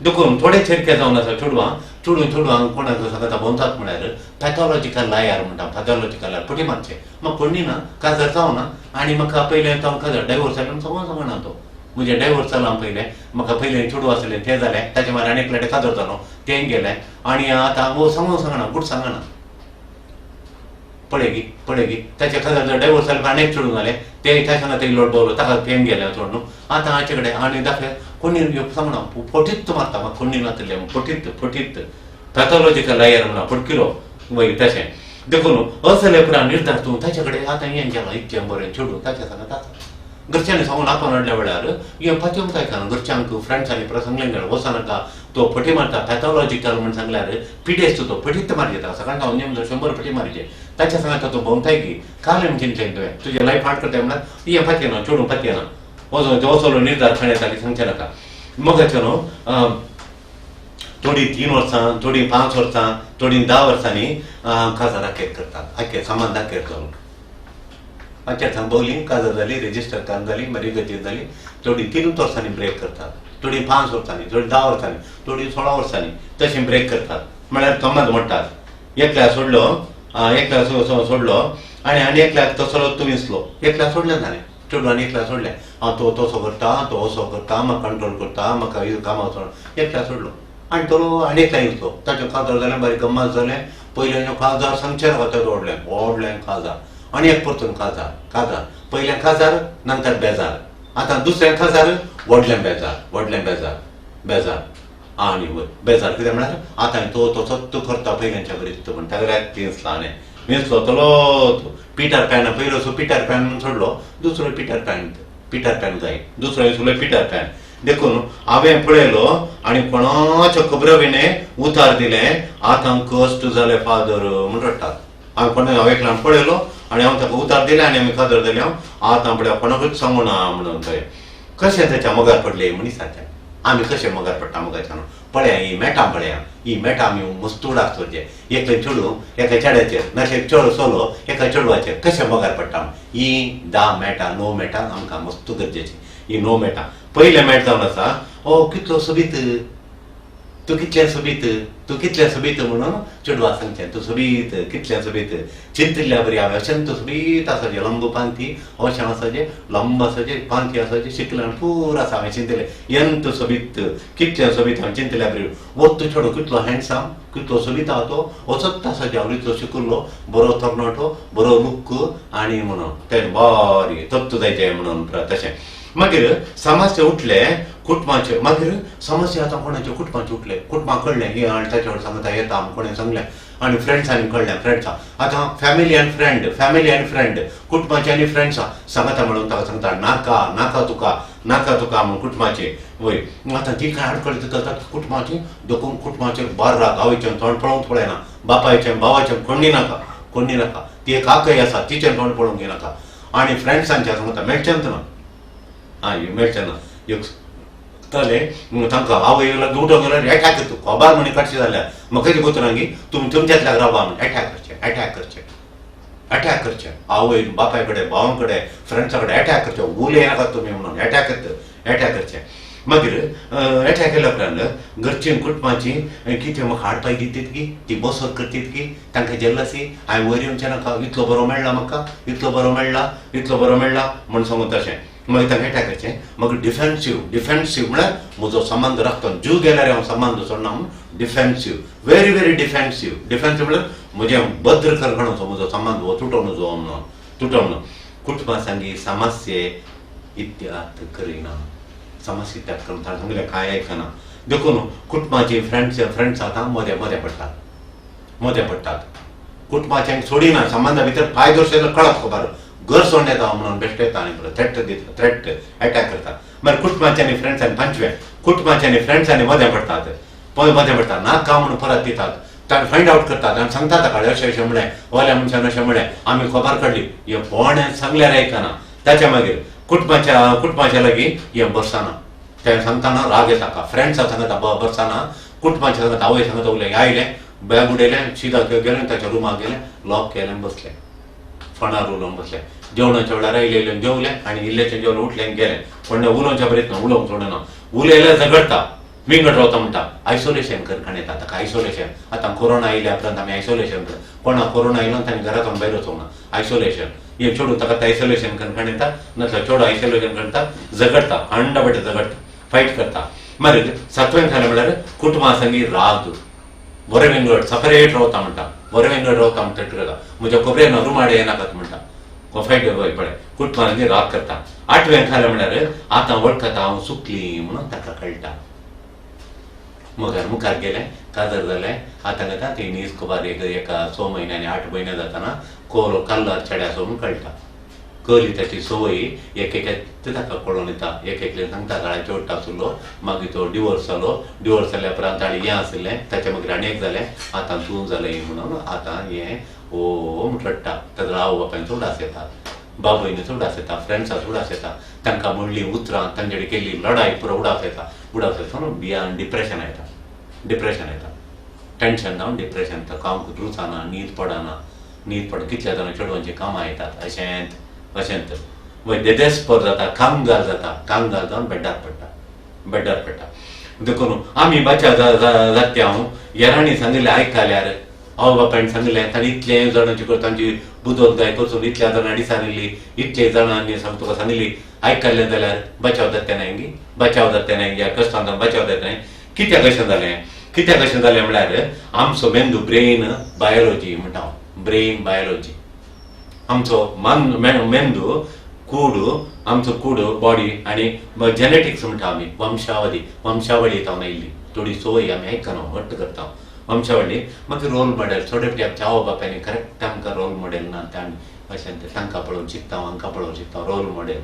देखून थोडे चिरके जावन आसा चेडवांक कोणाक सांगता भोंवतात म्हळ्यार पॅथॉलॉजिकल लायर म्हणटा पॅथॉलॉजिकल लायर पटी मारचें म्हाका पडली ना काजार जावना आनी म्हाका पयलें तो काजार डायवोर्स जालें सांगना तो म्हणजे डायवोर्स जालो पयलें म्हाका पयलें चेडूं आसलें तें जालें ताचे मागीर आनी एकल्याचें काजार जालो तें गेलें आनी आतां वो सांगना गुड सांगना पळय गी ताचे काजार डायवोर्स जाले आनी एक चेडूं जालें तें त्या सांगा तें लोट दवरलो ताका पेन गेलें चड न्हू आतां हाचे कडेन आनी दाखय कोणी सांगना फटीत मारता म्हाका कोणी नातलें फटीत पॅथॉलॉजिकल लायर म्हणा फटकिलो वय तशें देखून असले पुरा निर्धार तूं ताचे कडेन आतां हें गेलां इतकें बरें चेडूं ताचे सांगता घरच्यांनी सांगून आपण रडल्या वेळार हें पातयेवंक आयकना घरच्यांक फ्रेंड्सांनी परत सांगलें जाल्यार वचनाका तो फटी मारता पॅथॉलॉजिकल म्हण सांगल्यार पिडेस तो फटीत मारता सकाळी हांव नेम 100 फटी मारचे ताच्या सांगता तो भोंवताय की काल चिंतलें तुवें तुजें लायफ हार्ड करता म्हळ्यार हें पातयना चेडूं पातयना वचलो निर्धार खणें जाली सांगचे नाका मगाचे न्हू थोडी 3 वर्सां थोडी 5 वर्सां थोडी 10 वर्सांनी काजार दाखेर करतात आख्खे सामान दाखेर करून आख्या बोवली काजार जाली रेजिस्टर कान जाली मागीर गतीर जाली थोडी 3 वर्सांनी ब्रेक करतात थोडी 5 वर्सांनी थोडी 10 वर्सांनी थोडी 16 वर्सांनी तशी ब्रेक करतात म्हळ्यार समज म्हणटात एकल्या सोडलो आनी एकल्याक तसो तूं विसलो एकल्या सोडलें जालें चेडवान एकल्या सोडलें तो तसो करता तो असो करता म्हाका कंट्रोल करता म्हाका कामां सोड एकल्या सोडलो आनी तो आनी एकल्या विसलो ताचें काजार जालें बारीक गम्मत जालें पयलें काजार सांगचेर वता व्हडलें काजार आनी एक परतून काजार पयलें काजार नंतर बेजार आतां दुसरें काजार व्हडलें बेजार आनी वय बेजार कितें म्हळ्यार आतां तो तसो करता पयल्याच्या बरीच म्हण ताका विसलो तो पिटर पॅन पयलो सो पिटर पॅन म्हूण सोडलो दुसरो पिटर पॅन जाय दुसरो विसलो पिटर पॅन देखून हांवें पळयलो आनी कोणाच्या खबरो विणे उतार दिलें आतां कश्ट जालें फादर म्हूण रडटात हांवें कोणा हांव एकल्यान पळयलो आनी हांव ताका उतर दिलें आनी आमी कातर दिलें हांव आतां फुडें कोणाकूच सांगूं ना म्हणून थंय कशें तेच्या मोगार पडले मनीसाच्या आमी कशें मोगार पडटा मोगाच्यान पळया ही मेटां पळया ही मेटां आमी मस्त उडासतोचे एक चेडूं एका चेड्याचेर नाशे चेडो चलो एका चेडवाचेर कशें मोगार पडटा ही 10 मेटां 9 मेटां आमकां मस्त गरजेची ही 9 मेटां पयलें मेट जावन आसा ओ कितलो सोबीत तूं कितलें सोबीत म्हणून चेडवाक सांगचें तूं सोबीत कितलें सोबीत चिंतिल्ल्या बरी हांवें अशें तूं सोबीत आसाचें लंब पांती अशें आसाचें लंब आसाचें पांती आसाचें शिकलें पूर आसा हांवें चिंतिल्लें यंत सोबीत कितलें सोबीत हांवें चिंतिल्ल्या बरी वो तूं चेडो कितलो हँडसम कितलो सोबीत आहा तो वचत आसाचें हांव इतलो शिकिल्लो बरो तरणाटो बरो लूक आनी म्हणून तें बरी तत्व जायचें म्हणून तशें मागीर समस्या उठले कुटुंबाचे मागीर समस्या आतां कोणाचे कुटुंबाचे उठले कुटुंबाक कळ्ळें हे आनी ताचे कडेन सांगता येता कोणें सांगलें आनी फ्रेंड्सांनी कळ्ळें फ्रेंड्सां आतां फॅमिली आनी फ्रेंड कुटुंबाचे आनी फ्रेंड्सां सांगता म्हणून ताका सांगता नाका तुका म्हणून कुटुंबाचे वय आतां ती काय आडकळी करतात कुटुंबाची देखून कुटुंबाचेर बार राग आवयचें तोंड पळोवंक पळयना बापायचें भावाचें कोणी नाका ती एक आकय आसा तिचें तोंड पळोवंक घेनाका आनी फ्रेंड्सांचें सांगता मेळचेंच ना मेळचें ना एक तले तांकां आवय लागीं उठोन गेल्यार एटॅक तूं खबर म्हणी कटशें जाल्यार म्हाका गोतरांगी तुमी तुमच्यातल्याक रावा म्हण अटॅक करचे आवय बापाय कडेन भावां कडेन फ्रेंड्सा कडेन अटॅक करचे उलय नाका तुमी म्हणून अटॅक करचे मागीर अटॅक केल्या उपरांत घरचीं कुटुंबाची कितें म्हाका हाडपाक दितात की ती बसत करतात की तांकां जेल्लसी हांवें वयर येवचें नाका इतलो बरो मेळ्ळा म्हाका इतलो बरो मेळ्ळा म्हूण सांगून तशें मागीर तांकां अटॅक करचें मागीर डिफेन्सीव म्हळ्यार म्हजो संबंद राखता जीव गेल्यार हांव संबंद सोडना म्हूण डिफेन्सीव व्हेरी डिफेन्सीव म्हळ्यार म्हजें भद्र करगणाचो म्हजो संबंद हो तुटोवन म्हणून कुटुंबासांगी समस्ये इत्याद करिना समस्या इत्याद करून ताणें सांगलें कांय आयकना देखून कुटुंबाची फ्रेंड्स आतां मदें पडटात कुटुंबाचें सोडिना संबंदा भितर पांय दवरचे कळप खबर घर सोडून येता म्हणून बेश्टे येता आनी थ्रेट अटॅक करता मागीर कुटुंबाचे आनी फ्रेंड्सांनी पंचवे कुटुंबाचे आनी फ्रेंड्सांनी मदें पडटात नाका म्हणून परत दितात ताणें फायंड आवट करतात आनी सांगता ताका अशें म्हळें ओल्या मनशान अशें म्हळें आमी खबर काडली हे भोंवणें सांगल्यार आयकना ताच्या मागीर कुटुंबाच्या लागीं हें बसना तें सांगतना राग येता ताका फ्रेंड्सां सांगता बसना कुटुंबाच्या सांगता आवय सांगता उलय आयलें बॅग उडयलें सिदा गेलें ताच्या रुमाक गेलें लॉक केलें बसलें फणार उलोवन बसलें जेवणाच्या वेळार आयलें जेवलें आनी इल्लेचें जेवण उठलें गेलें पण उलोवच्या बरें ना उलोवंक सोडना उलयल्यार झगडटा विंगड रावता म्हणटा आयसोलेशन करखाण येता ताका आयसोलेशन आतां कोरोना आयल्या उपरांत आमी आयसोलेशन कोणा कोरोना आयलो ताणें घरांतून भायर वचूंक ना आयसोलेशन हे चेडूं ताका आयसोलेशन करखाण येता नाजाल्यार चेडो आयसोलेशन करता झगडटा हांडा झगडटा फायट करता मागीर 7वें जालें म्हळ्यार कुटुंबा संगी राग बरें विंगड सपरेट रावता म्हणटा करता म्हज्या खबरेन रुमाडे येनाकात म्हणटा फायट पळय कुटुंबांनी राग करता 8वें जालें म्हळ्यार आतां वळखता हांव चुकली म्हणून ताका कळटा मुखार गेलें काजर जालें आतां घेता ती न्हीज खबर एका 6 म्हयन्यांनी 8 म्हयने जाताना कल्लार चेड्याचो म्हूण कळटा कली ताची संवय एक ताका कळोन येता एकले सांगता काळाचे ओडटा आसलो मागीर तो डिवोर्स जाल्या उपरांत ताणें हें आसलें ताच्या मागीर आनी एक जालें आतां तूं जालें म्हणून आतां हें म्हूण रडटा ताजो आवय बापायचो उडास येता बाबयनीचो उडास येता फ्रेंड्साचो उडास येता तांकां म्हणलीं उतरां तांचे कडेन केल्ली लढाई पुरो उडास येता भियान डिप्रेशन येता टेन्शन जावन डिप्रेशन येता काम रुचाना न्हीद पडना कितल्या जाणां चेडवांची कामां येतात अशेंत मागीर देस्पर जाता कांगाल जावन बेड्डार पडटा देखून आमी बाच्या जाते हांव येरांनी सांगलें आयकल्यार आवय बापायन सांगलें ताणें इतले जाणांची तांची बुदोत गाय करसून इतल्या जाणां दिसांनी इतले जाणांनी तुका सांगली आयकल्लें जाल्यार बचाव जाते न्हय ह्या कश्टांतल्यान बचाव जाता न्हय कित्याक अशें जालें म्हळ्यार आमचो मेंदू ब्रेन बायोलॉजी म्हणटा हांव ब्रेन बायोलॉजी आमचो मेंदू आमचो कूड बॉडी आनी जेनेटिक्स म्हणटा आमी वंशावळी येता येयल्ली थोडी संवय आमी आयकना हट्ट करता वंशावळी मागीर रोल मॉडेल थोडे फावटी आमच्या आवय बापायनी करेक्ट आमकां रोल मॉडेल ना अशें तांकां पळोवन शिकता हांकां पळोवन शिकता रोल मॉडेल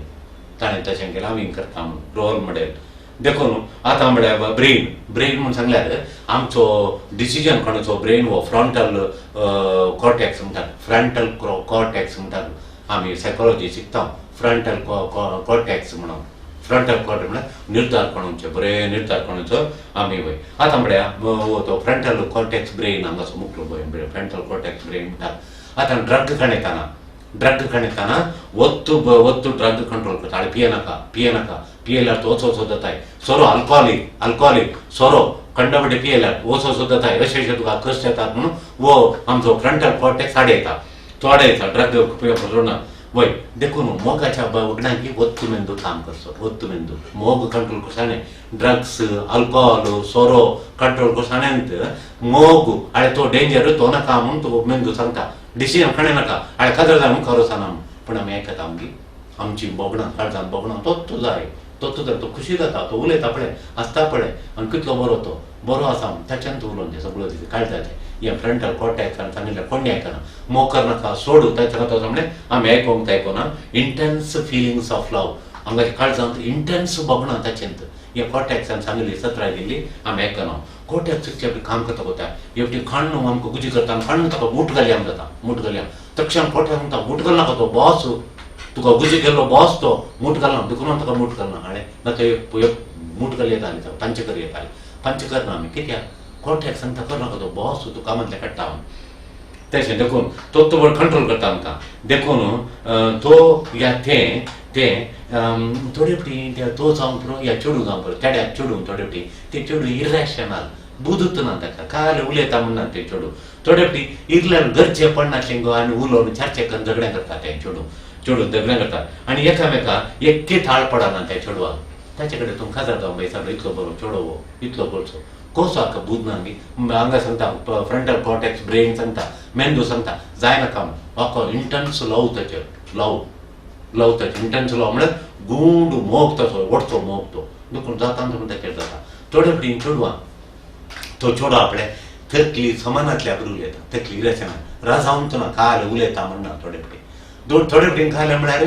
ताणें तशें केलें आमी करता रोल मॉडेल देखो न्हू आतां म्हळ्यार ब्रेन म्हूण सांगल्यार आमचो डिसिजन कोणाचो ब्रेन हो फ्रंटल कॉर्टेक्स म्हणटात फ्रंटल कॉर्टेक्स म्हणटात आमी सायकोलॉजी शिकता फ्रंटल कॉर्टेक्स म्हणून फ्रंटल कॉर्टेक्स म्हळ्यार निर्धार कोणाचे बरे निर्धार कोणाचो आमी वय आतां म्हळ्यार तो फ्रंटल कॉर्टेक्स ब्रेन हांगासो मुख्य वय फ्रंटल कॉर्टेक्स ब्रेन म्हणटात आतां ड्रग खाणेताना ಒತ್ತು ಡ್ರಗ್ ಕಂಟ್ರೋಲ್ करता पियेल्यार तो वचो जाताय सोरो अल्कोहोलिक सोरो कंडबडे पियेल्यार वचो जाताय अशें तुका कश्ट येतात म्हणून वो आमचो फ्रंटल कॉर्टेक्स आडयता ड्रग सोडना वय देखून मोगाच्या वगडांकी ಒತ್ತು ಮೆಂದು काम करचो ಒತ್ತು ಮೆಂದು मोग कंट्रोल करसाने ड्रग्स अल्कोहोल सोरो कंट्रोल करसाने मोग आळे तो डेंजर तो नाका म्हणून तो मेंदू सांगता डिसिजन खणे नाका आळे काजर जाय मुखार वचना पूण आमी आयकता आमची बोगणां काळजान बोगणां तोच जाय तो खुशी जाता तो उलयता पळय आसता पळय आनी कितलो तो बरो आसा ताच्यान तो उलोवन सगळो काळजाचें हे फ्रंटल कॉर्टेक्सान सांगिल्लें कोणी आयकना मोग करनाका सोडू ताच्या तो म्हणजे आमी आयकोना इंटेन्स फिलिंग्स ऑफ लव हांगाच्या काळजांत इंटेन्स बोगणां ताचेंत हे कॉर्टेक्सान सांगिल्ली सत्राय दिल्ली आमी आयकना कॉर्टेक्साचें काम करता कोता हेवटी खण्ण आमकां गुजी करता आनी खण्ण ताका मूठ घालया जाता मूठ घालया तक्षण कॉर्टेक्स म्हणटा मूठ घालनाका तो बॉस तुका गुजी केल्लो बॉस तो मूठ घालना देखून ताका मूठ घालना हाणे ना ते मूठ घाल येताले पंचकर येताले पंचकर ना आमी कित्याक कॉर्टेक्स सांगता करनाका तो बॉस तूं कामांतले काडटा तशें देखून तो कंट्रोल करता आमकां देखून तो या ते थोडे फावटी तो जावं पुरो या चेडू जावं पुरो चेड्याक चेडू थोडे फावटी ते चेडू इरेशनल बुदूत ना ताका काल उलयता म्हणना ते चेडू थोडे फावटी इरल्यार गरजे पडनातलें गो आनी उलोवन चारचे करून झगडें करता ते चेडू झगडें करता आनी एकामेकाक एक्के थाळ पडना त्या चेडवाक ताचे कडेन तूं काजार जावं बाई इतलो बरो चेडो इतलो बरो कसो हाका बूद ना हांगा सांगता फ्रंटल कॉर्टेक्स ब्रेन सांगता मेंदू सांगता जाय नाका हाका इंटन्स लव ताचेर लव ताचेर इंटन्स लव म्हळ्यार गुंड मोग तसो वडचो मोग तो देखून जाता ताचेर जाता थोडे फावटी चेडवां तो चेडो आपले तकली समानांतल्या बरोबर येता तकली रचना राजावंत ना काल उलयता म्हणना थोडे फावटी थोडे फावटी खाले म्हळ्यार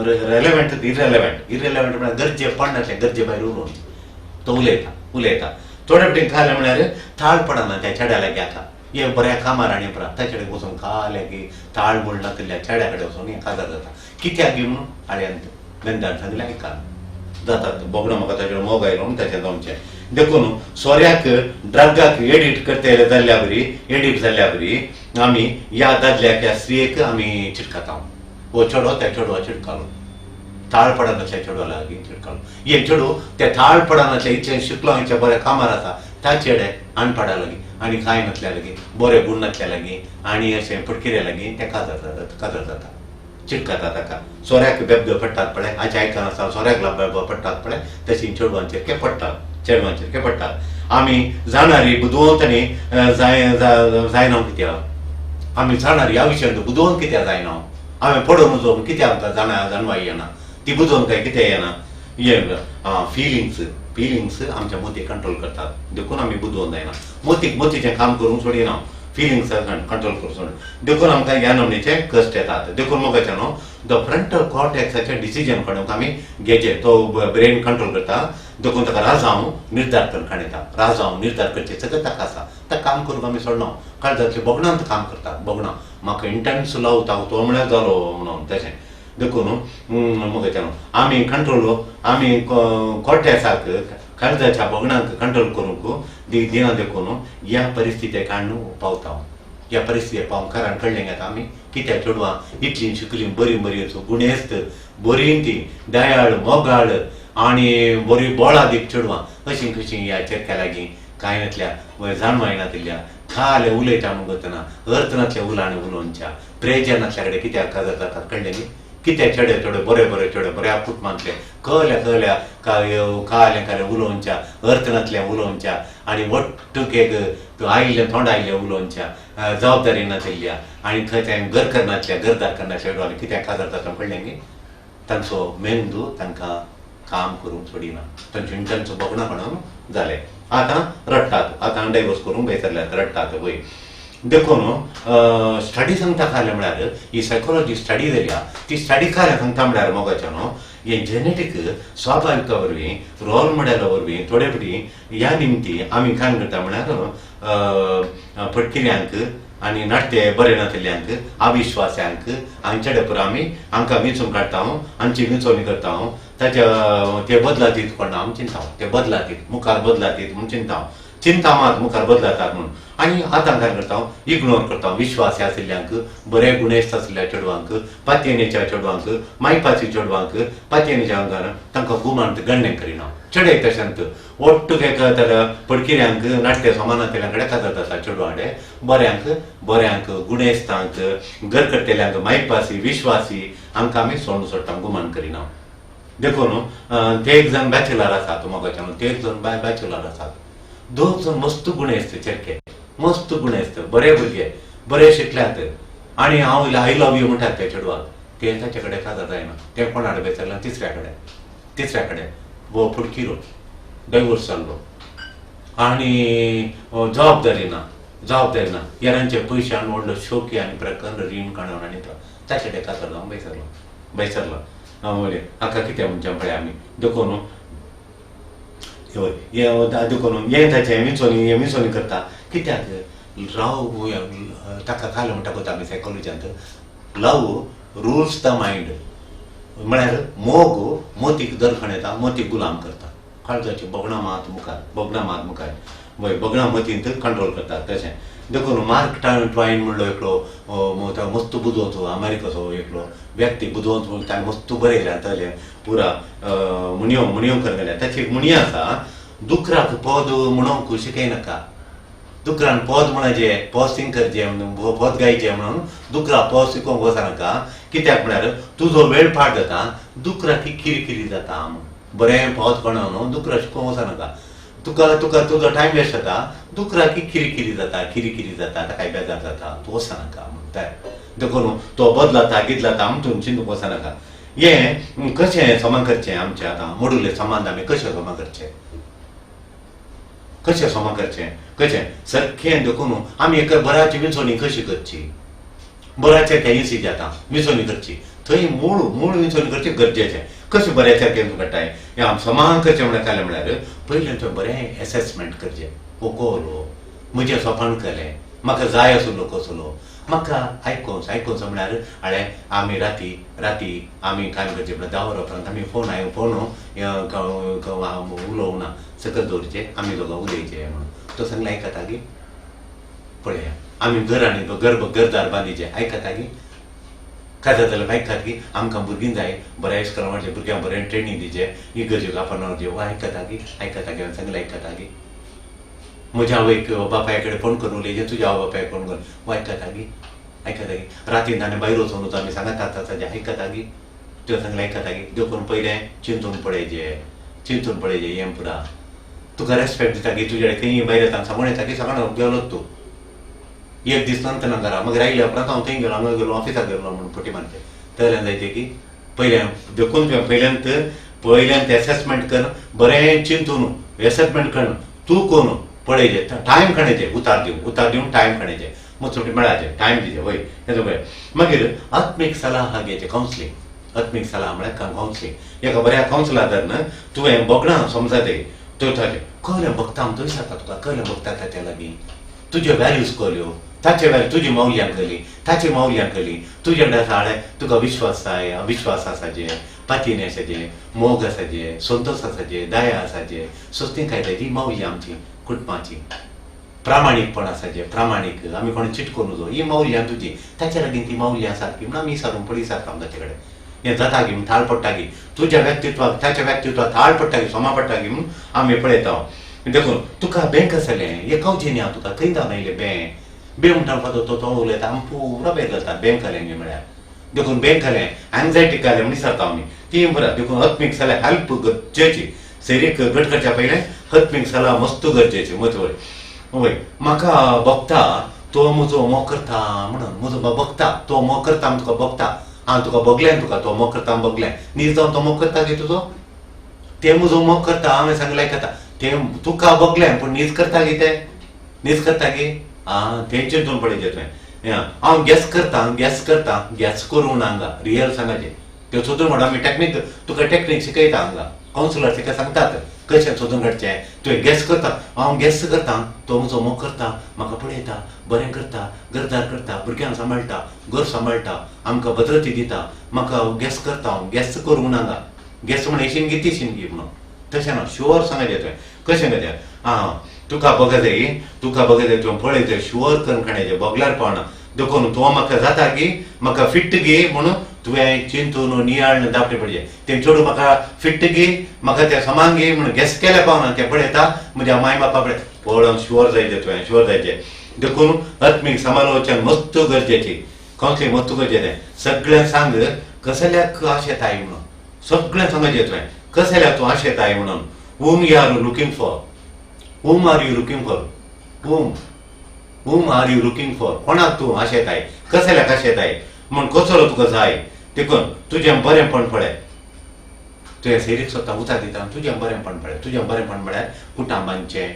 रेलेवेंट इरेलेवेंट म्हळ्यार गरजे पडनातले गरजे भायर उलोवन तो उलयता थोडे फावटी खाले म्हळ्यार थाळ पडना त्या चेड्या लागीं आतां हे बऱ्या कामार आनी परा ताचे कडेन वचून खाले की थाळ म्हणना तल्ल्या चेड्या कडेन वचून हें काजार जाता कित्याक गी म्हणून आळ्यांत मेंदान सांगलें आयका जातात बोगडो म्हाका ताचेर मोग आयलो म्हणून ताचें जमचें देखून सोऱ्याक ड्रगाक एडिक्ट जाल्ल्या बरी आमी ह्या दादल्याक ह्या स्त्रियेक आमी चिटकाता हो चेडो त्या चेडवा चिटकालो थाळ पडनातल्या चेडवा लागीं चिटकालो हे चेडू त्या थाळ पडनातल्या इतलें शिकलो इतल्या बऱ्या कामार आसा त्या चेडे अणपडा लागीं आनी कांय नातल्या लागीं बरे गूण नातल्या लागीं आनी अशें फटकिऱ्या लागीं तें काजार जाता चिटकाता ताका सोऱ्याक बेबदो पडटात पळय हाचे आयकन आसा सोऱ्याक बेबदो पडटात पळय तशी चेडवांचेर पडटात आमी जाणारी बुदवंत जायना कित्याक आमी जाणारी ह्या विशयान बुदवंत कित्याक जायना हांवें पडोवन वचोन कित्याक आमकां जाणवा येना ती बुदवंत काय कित्याक येना हे फिलिंग्स आमच्या मोती कंट्रोल करतात देखून आमी बुदवंत जायना मोतीचें काम करूंक सोडिना फिलिंग्स कंट्रोल करूंक सोड देखून आमकां ह्या नमनेचे कश्ट येतात देखून मोगाचें न्हू द फ्रंटल कॉर्टेक्साचें डिसिजन कोणूक आमी घेचे तो ब्रेन कंट्रोल करता देखून ताका राजांव निर्धार करून खाणयता राजांव निर्धार करचे सगळें ताका आसा ताका काम करूंक आमी सोडना काळजातले बोगणांत काम करतात बोगणां म्हाका इंटेन्स लव तो म्हळ्यार जालो म्हणून तशें देखून मोगाचें न्हू आमी कॉर्टेक्साक काळजाच्या बोगणांक कंट्रोल करूंक दिना देखून ह्या परिस्थितीक हाडून पावता ह्या परिस्थितीक पावून कारण कळ्ळें घेता आमी कित्याक चेडवां इतलीं शिकलीं बरी गुणेस्त बरीं ती दयाळ मोगाळ आनी बरी बोळादीक चेडवां अशीं कशीं ह्या चेडक्या लागीं कांय नातल्या जाणवा येनातल्या खाले उलयता म्हणून करतना अर्थ नातल्या उलांनी उलोवच्या प्रेजर नातल्या कडेन कित्याक काजार जातात कळ्ळें न्ही कित्याक चेडे बरे चेडे बऱ्या पुटमांतले कळल्या काले उलोवच्या अर्थ नातल्या उलोवच्या आनी वट्टूक एक आयिल्ले तोंड आयिल्ले उलोवच्या जबाबदारी नातिल्ल्या आनी खंय घर करनातल्या घरदार करनातल्या चेडवांनी कित्याक काजार जाता कळ्ळें न्ही तांचो मेंदू तांकां काम करूंक सोडिना तांचे इंटन्स बोगणां म्हणून जालें आतां रडटात आतां डायवोर्स करूंक बेसरल्यात रडटात वय देखून स्टडी सांगता खाले म्हळ्यार ही सायकोलॉजी स्टडी जाल्या ती स्टडी खाले सांगता म्हळ्यार मोगाच्या न्हू हे जेनेटीक स्वाभाविका वरवीं रोल मॉडेला वरवीं थोडे फावटी ह्या निमती आमी काय करता म्हळ्यार पटकिऱ्यांक आनी नाट्य बरें नाशिल्ल्यांक अविश्वासांक हांचे डेपर आमी हांकां वेंचून काडटा हांची वेंचवणी करता ताच्या ते बदलातीत कोण आमी चिंता ते बदलातीत मुखार बदलातीत म्हूण चिंता मात मुखार बदलातात म्हणून आनी आतां काय करता इग्नोर करता विश्वास आशिल्ल्यांक बरे गुणेस्त आशिल्ल्या चेडवांक पातयेनेच्या चेडवांक मायपाची चेडवांक पातयेनेच्या अंगान तांकां गुमान गण्य करिना चेडे तशेंच ಒಟ್ಟಿಗೆ पडकिऱ्यांक नाट्य समानांतल्या कडेन काजार जाता चेडवाडे बऱ्यांक गुणेस्तांक घर करतेल्यांक मायपासी विश्वासी हांकां आमी सोडून सोडटा गुमान करिना देखून ते एक जण बॅचलर आसात मोगाच्यान ते एक जण बॅचलर आसात दोग जण मस्त गुणेस्त चेडके मस्त गुणेस्त बरे भुरगे बरे शिकल्यात आनी हांव आय लव यू म्हणटात त्या चेडवाक ते ताचे कडेन काजार जायना ते कोणाकडे बेचारला तिसऱ्या कडेन वो फुडकिरो डायवोर्स जाल्लो आनी जबाबदारी ना यारांचे पयशान व्हडलो शोकी आनी प्रकरण रीण काडून आनी ताचे कडेन काजार जावन बैसरलो हाका कितें म्हणचे पळय आमी देखून देखून हे ताचे विंचोनी करता कित्याक लव ताका काल म्हणटा पळय आमी सायकोलॉजियांत लव रुल्स द मायंड म्हळ्यार मोतीक दरखण येता मोतीक गुलाम करता काळजाची बोगणा मात मुखार बोगणा मतींत कंट्रोल करतात तशें देखून मार्क ट्वायन म्हणलो एकलो मस्त बुदवंत अमेरिकेचो एकलो व्यक्ती बुदवंत म्हणून ताणें मस्त बरयलें ताले पुरा मुणयो करतले ताची एक मुणयो आसा दुकराक पद म्हणूंक शिकयनाका दुकरान पद म्हणचे पद सिंग करचे पद गायचे म्हणून दुकरा पद शिकोवंक वचनाका कित्याक म्हळ्यार तुजो वेळ पाड जाता दुकराक किरकिरी जाता बरें पद कळोन दुकरा शिकोवंक वचनाका तुका तुजो टायम वेस्ट जाता दुकराक किरकिरी जाता ताका बेजार जाता तूं वचनाका म्हणटा देखून तो बदलाता कितलाता म्हणून चिंतूंक वचनाका हें कशें समान करचें आमचें आतां मोडुले संबंद आमी कशें समान करचें कशें सारकें देखून आमी एका बऱ्याची विंचोणी कशी करची बऱ्याचे तेंयसी जाता विंचोणी करची थंय मूळ विंचोणी करचें गरजेचें कशें बऱ्याच्या केन्ना काडटाय हें आम समान करचें म्हणून केलें म्हळ्यार पयलें थंय बरें एसेसमेंट करचें ओकोलो म्हजें सोपण केलें म्हाका जाय आसलो कसलो म्हाका आयकोंस म्हळ्यार हाडे आमी राती आमी काय करचें म्हळ्यार 10 वरांपर्यंत आमी फोन उलोवना सकयल दवरचें आमी दोगां उलयचें म्हणून तो सांगलें आयकता गी पळया आमी घरदार बांदिचें आयकता गी काय जातालें आयकात की आमकां भुरगीं जाय बरें इस्कॉलां व्हरचें भुरग्यांक बरें ट्रेनींग दिवचें इगर्जेक आपण व्हरचें वो आयकता गी सांगलें आयकता गी म्हज्या आवयक बापाय कडेन फोन करून उलयचें तुज्या आवय बापायक फोन करून वो आयकता गी रातीन ताणें भायर वचून आमी सांगता ताजे आयकता गी त्यो सांगलें आयकता गी देखून पयलें चिंतून पळयचें हें पुरा तुका रेस्पेक्ट दिता गी तुजे कडेन खंयी भायर येता सांगून येता की सकाळ गेलोच तूं एक दीस नंतर घरा मग राहिल्या उपरांत हांव थंय गेलो हांगा गेलो ऑफिसाक गेलो म्हणून फटी मारचें तयल्यान जायतें की पयल्यान देखून पयल्यांत एसेसमेंट कर बरें चिंतून एसेसमेंट कर तूं कोण पळयचें टायम खणेचें उतार दिवन टायम खणेचें मग सुटी मेळाचें टायम दिचें वय हेजो पळय मागीर आत्मीक सलाह घेवचें कावन्सिलींग आत्मीक सलाह म्हळ्यार कावन्सिलींग एका बऱ्या कावन्सिलरान तुवें बोगणां समजता त्यो कहलें बगता थंय जाता तुका कहलें बगता ताच्या लागीं तुज्यो वॅल्यूज कळ्यो ताचे वॅल्यू तुजी मौल्यां कळ्ळी तुजे कडेन आसा तुका विश्वास जाय अविश्वास आसाचे पातीने आसाचे मोग आसाचे संतोश आसाचे दया आसाचे सोस्तीं खायताची मौल्यां आमची कुटुंबाची प्रामाणीकपण आसाचे प्रामाणीक आमी कोणी चिटको नजो ही मौल्यां तुजी ताच्या लागीं ती मौल्यां सारकी म्हूण आमी सारून पळय सारता ताचे कडेन हें जाता गी म्हूण थाळ पडटा गी तुज्या व्यक्तित्वाक ताच्या व्यक्तित्वाक थाळ पडटा गी सोमा पडटा गी म्हूण आमी पळयता देखून तुका बँक आसलें हें कवचें न्ही हांव तुका खंय जावन येयलें बँक म्हणटा तो उलयता आमी पुरो बेर जाता बँक जालें न्ही म्हळ्यार देखून बँक जालें एन्जायटी जालें म्हूण विसरता आमी ती बरं देखून आत्मीक सलाह हेल्प गरजेची शरीर घट करच्या पयलें आत्मीक सलाह मस्त गरजेची म्हत्वय वय म्हाका बगता तो म्हजो मोग करता म्हणून म्हजो बगता तो मोग करता आमी तुका बगता हांव तुका बगलें तुका तो मोग करता बगलें न्हीद जावन तो मोग करता गे तुजो ते म्हजो मोग करता हांवें सांगलें आयकता ते तुका बगलें पूण न्हीद करता गे ते न्हीद करता गे तें चिंतून पळयचें तुवें हांव गॅस करता गॅस करून हांगा रियल सांगाचें त्यो सोदून म्हणून आमी टॅक्नीक तुका टॅक्नीक शिकयता हांगा कावन्सिलर तिका सांगतात कशें सोदून काडचें तुवें गॅस करता हांव गॅस करता तो म्हजो मोग करता म्हाका पळयता बरें करता घरदार करता भुरग्यांक सांबाळटा घर सांबाळटा आमकां भद्रती दिता म्हाका गॅस करता हांव गॅस करून हांगा गॅस म्हण शिनगी ती शिनगी म्हणून तशें ना शुअर सांगाचें तुवें कशें कशें तुका बघा जाय तुवें पळयता शुअर करून खाण्याचें बोगल्यार पावना देखून तो म्हाका जाता की म्हाका फिट्ट गे म्हणून तुवें चिंतून नियाळ दापटे पडचे तें चेडूं म्हाका फिट्ट गे म्हाका तें समान गे म्हणून गॅस केल्या पावना तें पळयता म्हज्या माय बापा कडेन पळोवन शुअर जायचें तुवें शुअर जायचें देखून आत्मीक समालोचन मस्त गरजेची कावन्सिलींग मस्त गरजेचें सगळ्यांक सांग कसल्याक आशेत आय म्हणून सगळ्यांक सांगचें तुवें कसल्याक तूं आशेत आय म्हणून whom you are looking for whom are you looking for whom are you looking for कोणाक तूं आशेत आय कसल्याक आशेत आय म्हण कसलो तुका जाय देखून तुजें बरेंपण पळय तुवें सैरीक स्वता उतर दिता तुजें बरेंपण म्हळ्यार कुटुंबांचें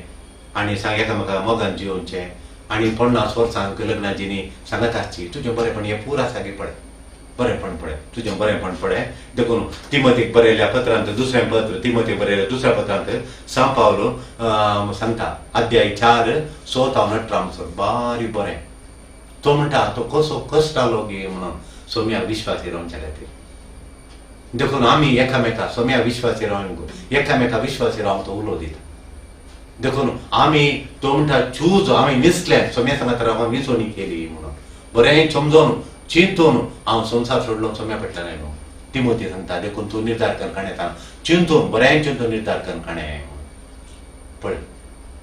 आनी सांग एकामेका मोगान जिवोवचें आनी 50 वर्सांक लग्नाची न्ही सांगत आसची तुजें बरेंपण हें पुरा सागे पळय बरेंपण पळय तुजें बरेंपण पळय देखून तिमोथीक बरयल्या पत्रांत दुसरें पत्र तिमोथीक बरयल्या दुसऱ्या पत्रांत सांग पावलो सांगता अध्याय 4 6 हांव नट्रामसो बारी बरें तो म्हणटा तो कसो कश्टालो गे म्हणून सोम्याक विश्वासी रावच्या खातीर देखून आमी एकामेका सोम्या विश्वासी रावन एकामेका विश्वासी रावन तो उलो दिता देखून आमी तो म्हणटा चूज आमी निसले सोम्या सांगात राव निसोनी केली म्हणून बरें समजोन चिंतून हांव संवसार सोडलो सोम्या पेटला न्हू तिमोथी सांगता देखून तूं निर्धार कर खाणें चिंतून बरें चिंतून निर्धार कर खाणें पळय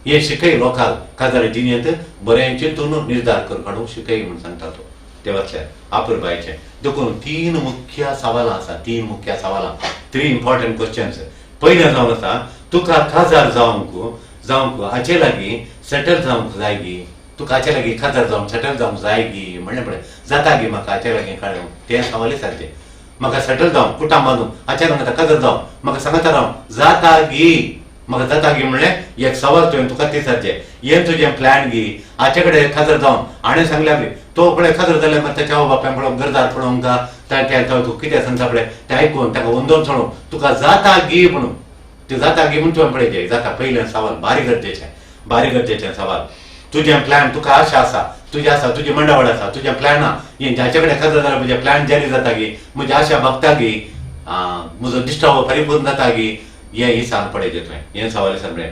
हे शिकय लोकांक काजार जिणेंत बरें चिंतून निर्धार कर काडूंक शिकय म्हूण सांगता तो देवातल्या आपुरबायेचें देखून 3 मुख्य सवालां आसा 3 मुख्य सवालां 3 इम्पॉर्टंट क्वेश्चन्स पयलें जावन आसा तुका काजार जावंक हाचे लागीं सेटल जावंक जाय गी तुका हाचे लागीं काजार जावंक सेटल जावंक जाय गी म्हणलें पळय जाता गी म्हाका हाचे लागीं कळ्ळें तें सवाल सारकें म्हाका सेटल जावंक कुटां बांदूंक हाचे लागीं काजार जावंक म्हाका सांगता राव जाता गी म्हाका जाता गी म्हणलें एक सवाल तुवें तुका ते सारचें हें तुजें प्लॅन गी हाचे कडेन काजार जावन हाणें सांगल्या तो पळय काजार जाल्यार मागीर ताच्या बापायन पळोवंक घरदार पळोवंक तूं कितें सांगता पळय तें आयकून ताका वंदोन सोडूंक तुका जाता गी म्हणून तें जाता गी म्हूण तुवें पळयचें जाता पयलें सवाल बारी गरजेचें सवाल तुजें प्लॅन तुका आशा आसा तुजी मंडळ आसा तुजें प्लॅन हाचे कडेन काजार जाल्यार म्हजें प्लॅन जारी जाता गी म्हजी आशा भगता गी म्हजो दिश्टावो परिपूर्ण जाता गी हें सांग पळयचें तुवें हें सवाल सांग पळय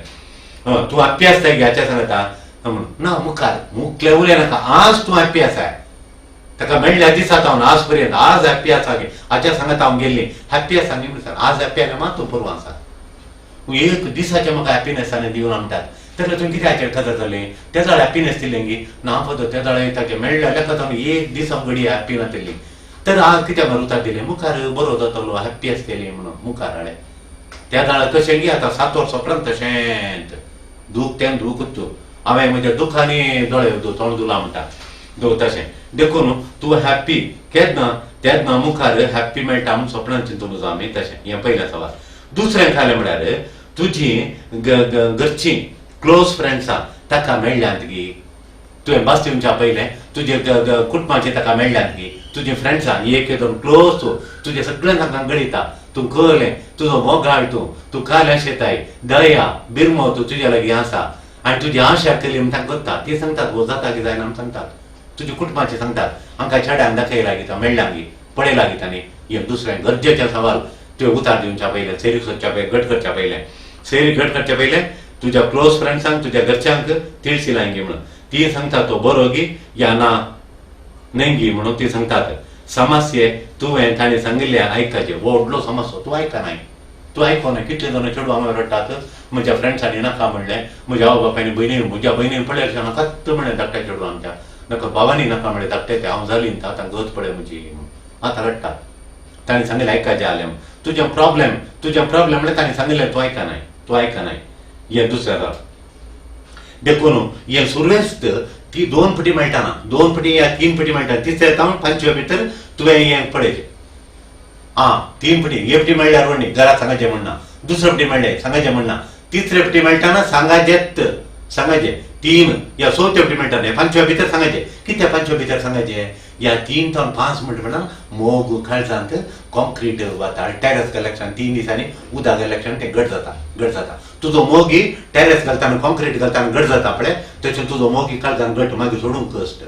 तूं हॅप्पी आसता गी हाचें सांगता ना मुखार मुखलें उलय नाका आज तूं हॅप्पी आसा ताका मेळ्ळ्या दिसात हांव आज पर्यंत आज हॅप्पी आसा गे हाच्या सांगत हांव गेल्ली हॅप्पी आसा न्ही म्हणून सांग आज हॅप्पी आल्या मात तूं परवां आसा एक दिसाचें म्हाका हॅप्पीनेसाने दिवन म्हणटात तर तुवें कितें हाचेर काजार जालें त्या जाळ हॅप्पीनेस दिलें गी ना पद त्या जाळ ताचें मेळ्ळें जाल्यार हांव एक दीस हांव घडी हॅप्पी नातिल्ली तर आज कित्याक उतर दिलें मुखार बरो जातलो हॅप्पी आसतली म्हणून मुखार हाडलें त्या जाळ कशें गी आतां 7 वर्सां तशेंच दूख तें दूखच तूं हांवें म्हज्या दुखांनी दोळे तोंड दुलां म्हणटा तशें देखून तूं हॅप्पी तेन्ना मुखार हॅप्पी मेळटा म्हूण सपनान चिंतून उजो आमी तशें हें पयलें सवाल दुसरें खालें म्हळ्यार तुजीं घरचीं क्लोज फ्रेंड्सां ताका मेळ्ळ्यांत गी तुवें बस दिवच्या पयलें तुजे कुटुंबाचीं ताका मेळ्ळ्यांत गी तुजीं फ्रेंड्सां एक 2 क्लोज तुजें सगळें ताका गळयता तूं कळ्ळें तुजो मोगाळ तूं काल आशेताय दया बिरमो तूं तुज्या लागीं आसा आनी तुजी आशा केली म्हण ताका करता ती सांगतात वो जाता की जायना म्हण सांगतात तुजी कुटुंबाचीं सांगतात आमकां चेड्यांक दाखयला गी मेळ्ळ्यांत गी पळयलां गी तांणी हें दुसरें गरजेचें सवाल तुवें उतर दिवच्या पयलें सैरीक सोदच्या पयलें गट करच्या पयलें सैरीक गट करच्या पयलें तुज्या क्लोज फ्रेंड्सांक तुज्या घरच्यांक तिळशी लाय गी म्हणून ती सांगता तो बरो गी या ना न्हय गी म्हणून ती सांगतात समस्ये तुवें ताणें सांगिल्लें आयकचें व्हडलो समस्या तूं आयकनाय तूं आयकोना कितले जाण चेडूं हांगा रडटात म्हज्या फ्रेंड्सांनी नाका म्हणलें म्हज्या आवय बापायनी भयणीन म्हज्या भयणीन पळय नाकात म्हणलें धाकट्या चेडूं आमच्या नाका भावानी नाका म्हणलें धाकटे तें हांव जाली आतां गत पळय म्हजी आतां रडटा ताणें सांगिल्लें आयकचें जालें तुजें प्रॉब्लेम म्हणल्यार ताणें सांगिल्लें तूं आयकनाय हें दुसरें जालें देखून हें सुरवेस्त ती 2 फावटी मेळटाना 2 फावटी या 3 फावटी मेळटा तिसऱ्या जावन 5व्या भितर तुवें हें पळयचें 3 फावटी हे फावटी मेळ्ळ्यार व्हडणी घरा सांगाचें म्हणना दुसरे फावटी मेळ्ळें सांगाचें म्हणना तिसरे फावटी मेळटाना सांगाचें तीन या 100 मिनटां हे 5 भितर सांगायचे कित्या 5 भितर सांगायचे या 3 ते 5 मिनट म्हणा मोग काळजांत कॉन्क्रीट वता टेरेस कलेक्शन 3 दिसांनी उदक कलेक्शन ते घट जाता तुजो मोगी टेरेस घालताना कॉन्क्रीट घालताना घट जाता पळय तशें तुजो मोगी काळजांत घट मागीर सोडूंक कश्ट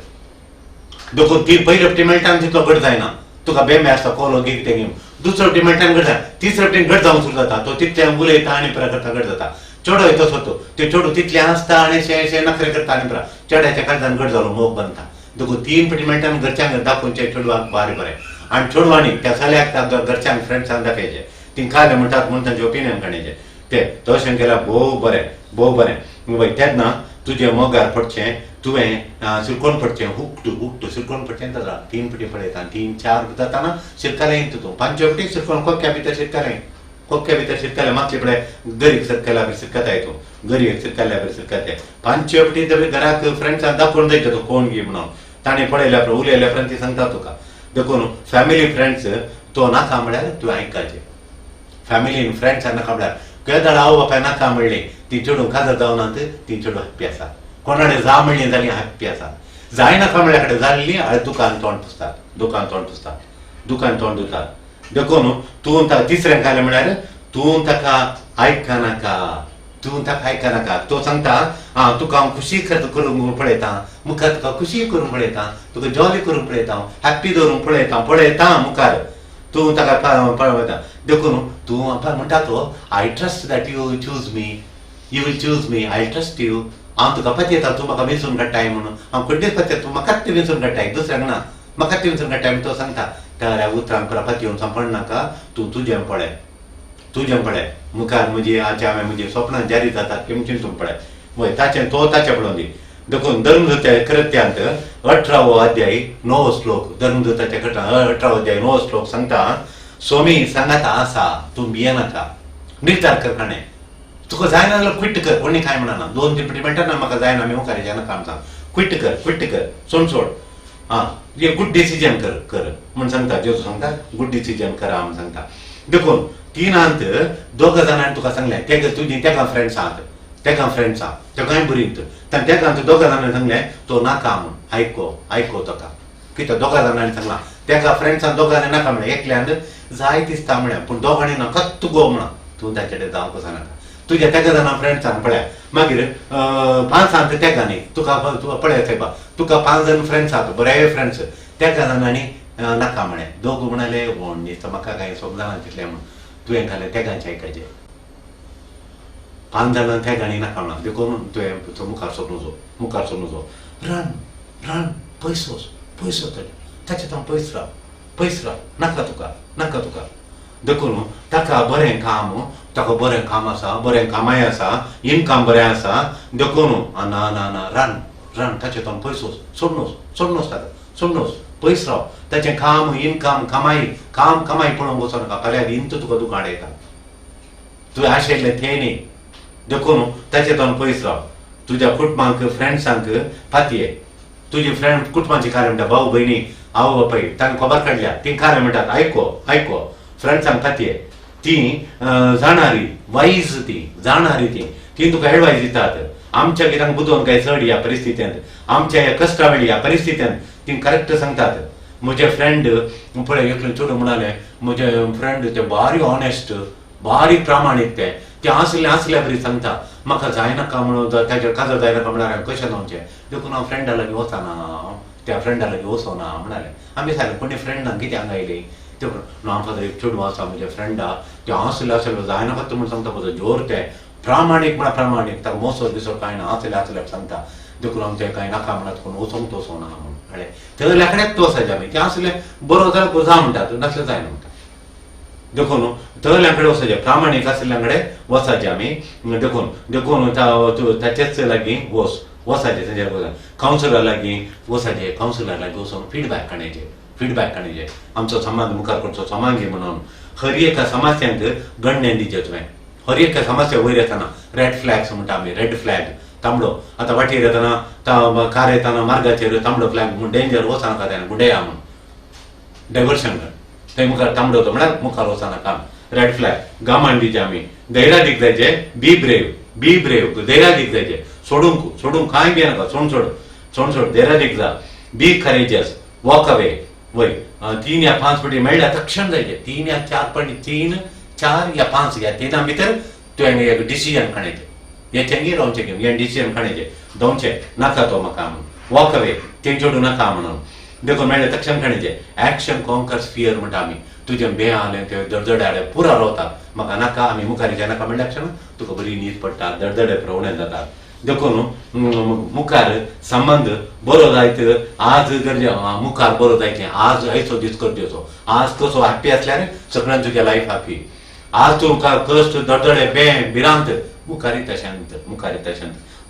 देखून 3 पयले मिनटान तितलो घट जायना तुका बेंबे आसता कोलो गी कितें घेवन दुसऱ्या मिनटान घट जाता तिसऱ्या घट जावंक सुरू जाता तो तितल्या उलयता आनी परत करता घट जाता चेडो तसो तो ते चेडो तितले आसता आनी शे नखरे करता आनी परत चेड्याच्या काळजान घट जालो मोग बांदता देखून 3 मिनटान घरच्यांक दाखोवन चेडवाक बरें आनी चेडवांनी त्या चल्याक घरच्यांक फ्रेंड्सांक दाखयचे तीं खाले म्हणटात म्हूण तांचे ओपिनियन काडयचे ते तशें केल्यार भोव बरें तेन्ना तुजे मोगार पडचें तुवें सिरकोन पडचें हुकटू सिरकोन पडचें जाता 3 फावटी पळयता 3 4 जाताना शिरकालें तूं 5 फावटी सिरकोन कोक्या भितर शिरकालें मागचे फुडें गरीक सिरकल्या बी सिरकताय तूं गरीक सिरकल्या बी सिरकताय 5 फावटी तरी घराक फ्रेंड्सांक दाखोवन जायत तूं कोण गी म्हणून ताणें पळयल्या उलयल्या उपरांत ती सांगता तुका देखून फॅमिली फ्रेंड्स तो नाका म्हळ्यार तुवें आयकाचें फॅमिलीन फ्रेंड्सांक नाका म्हळ्यार केदाळ आवय बापाय नाका म्हणली ती चेडूं काजर जावनात ती चेडूं हॅप्पी आसा कोणाडे जा म्हणली जाली हॅप्पी आसा जाय नाका म्हळ्या कडेन जाल्ली दुकान तोंड दुकान तोंड दितात देखून तूं तिसऱ्यांक आलें म्हळ्यार तूं ताका आयका नाका तो सांगता तुका हांव खुशी करून पळयता मुखार तुका खुशी करून पळयता तुका जॉली करून पळयता हॅप्पी दवरून पळयता मुखार तूं ताका पळयता देखून तूं म्हणटा तो I trust that you will choose me I trust you हांव तुका पती येता तूं म्हाका विंचून काडटाय म्हणून हांव खड्डेच पती तूं म्हाकाच ते विंचून काडटाय दुसऱ्याक ना म्हाकाच ते विंचून काडटाय तो सांगता त्या उतरांक परत पती येवन सांपण नाका तूं तुजें पळय मुखार म्हजी स्वप्नां जारी जातात की चिंतून पळय वय ताचे पळोवन देखून धर्मदूताच्या कृत्यांत 18वो अध्याय 9वो श्लोक धर्मदूताच्या 18वो अध्याय 9वो श्लोक सांगता स्वामी सांगाता आसा तूं भिये नाका निर्धार कर काणे तुका जायना जाल्यार क्विट कर कोणी काय म्हणना 2-3 फावटी म्हणटा ना म्हाका जायना मी मुखार येना काम सांग क्विट कर सोड गुड डिसिजन कर म्हण सांगता जेजू सांगता गुड डिसिजन करा म्हण सांगता देखून तिनांत 2 जाणांनी तुका सांगलें तुजी तेका फ्रेंड्स आहा तेकाय बरीत तेका 2 जाणांनी सांगलें तो नाका म्हूण आयको ताका कित्याक 2 जाणांनी सांगलां तेका फ्रेंड्सान 2 जाणांनी नाका म्हळें एकल्यान जाय दिसता म्हळें पूण 2 नाका गो म्हणा तूं ताचे कडेन जावंक कसो नाका तुज्या 3 जाणां फ्रेंड्सान पळय मागीर 5 तेगांनी तुका पळय सायबा तुका 5 जाण फ्रेंड्स आहात बरे फ्रेंड्स 3 जाणांनी नाका म्हळें 2 म्हणाले व्हड दिसता म्हाका कांय सोब जाणां चितलें म्हूण तुवें घालें तेगांचें आयकाचें 5 जाणां तेगांनी नाका म्हणा देखून तुवें मुखार सोडून जो रान पयस ताचे तां पयस राव नाका तुका देखून ताका बरें काम आसा बरें कामाय आसा इनकम बरें आसा देखून ना रान ताचे तां पयस सोडनोस पयस राव ताचें काम इनकम कमाई पळोवंक वचो नाका फाल्यां इंत तुका दुकान येता तुवें आशिल्लें तें न्ही देखून ताचे तान पयस राव तुज्या कुटुंबांक फ्रेंड्सांक फातये तुजी फ्रेंड कुटुंबाची कार्य म्हणटा भाऊ भयणी आवय बापाय तांकां खबर काडल्या तीं कार्य म्हणटात आयको फ्रेंड्सांक फातये तीं जाणारी वायज तीं तुका एडवायस दितात आमच्या कित्याक बुदोवन काय चड ह्या परिस्थितींत आमच्या ह्या कश्टा वेळी ह्या परिस्थितींत तीं करेक्ट सांगतात म्हजे फ्रेंड पळय एकलो चेडूं म्हणालें म्हजे फ्रेंड ते बारी ऑनेस्ट बारी प्रामाणीक ते आसल्या बरी सांगता म्हाका जायनाका म्हणून ताचेर काजर जायनाका म्हणाले कशें जावचें देखून हांव फ्रेंडा लागीं वचना त्या फ्रेंडा लागीं वचोना म्हणालें आमी सांगलें कोणी फ्रेंडांक कितें हांगा येयली ते आमकां एक चेडूं आसा म्हजे फ्रेंडा ते आसले जायनाका म्हूण सांगता पळय जोर ते प्रामाणीक म्हळ्यार प्रामाणीक ताका मोसो दिसो कांय ना आसल्याक सांगता देखून आमचें कांय नाका म्हणत कोण वचोंक वचोना म्हणून कळ्ळें थंय कडेच तो वचचे आमी तें आसलें बरो जाल्यार जा म्हणटात नासलें जायना म्हणटा देखून थंय कडेन वचचे प्रामाणीक आसल्या कडेन वचचे आमी देखून ताचेच लागीं वचचे तेजेर कावन्सिलरा लागीं वचचे कावन्सिलरा लागीं वचून फीडबॅक काडचे आमचो समाज मुखार करचो समाज घे म्हणून हर एका समस्यांक गणनें दिचें तुवें हर एका समस्या वयर येताना रेड फ्लॅग्स म्हणटा आमी रेड फ्लॅग तांबडो आतां वाटेर येताना कार येताना मार्गाचेर तांबडो फ्लॅग म्हूण डेंजर वचनाका तेन्ना गुंडेया म्हूण डायवर्शन थंय मुखार तांबडो तो म्हळ्यार मुखार वचनाका रेड फ्लॅग गामान दिवचे आमी धैर्यादीक जायचे बी ब्रेव धैर्यादीक जायचे सोडूंक कांय बी नाका सोड देरारीक जा बी करेजियस वॉक अवे वय 3 या 5 फावटी मेळ्ळ्या तक्षण जायचे 3 या 4 फावटी 3 4 या 5 ह्या 3 भितर तुवें एक डिसिजन काडचें हेचेंगी रावचें घेवन हें डिसिजन काडचें दोनचें नाका तो म्हाका म्हणून वॉक अवे तेंचेडू नाका म्हणून देखून मेळ्ळें तक्षण काडचें एक्शन कॉन्कर्स फियर म्हणटा आमी तुजें बें आलें ते दडदडे पुरा रावता म्हाका नाका आमी मुखारीचें नाका म्हणल्या क्षण तुका बरी न्हीद पडटा दडदडे प्रवणें जाता देखून मुखार संबंध बरो जायत आज गरजे मुखार बरो जायचें आज आयचो दीस गरजेचो आज तसो हॅप्पी आसल्यार सगळ्यांक तुजें लायफ हॅप्पी आज तुमकां कश्ट दडदडे बें भिरांत मुखारी तशेंत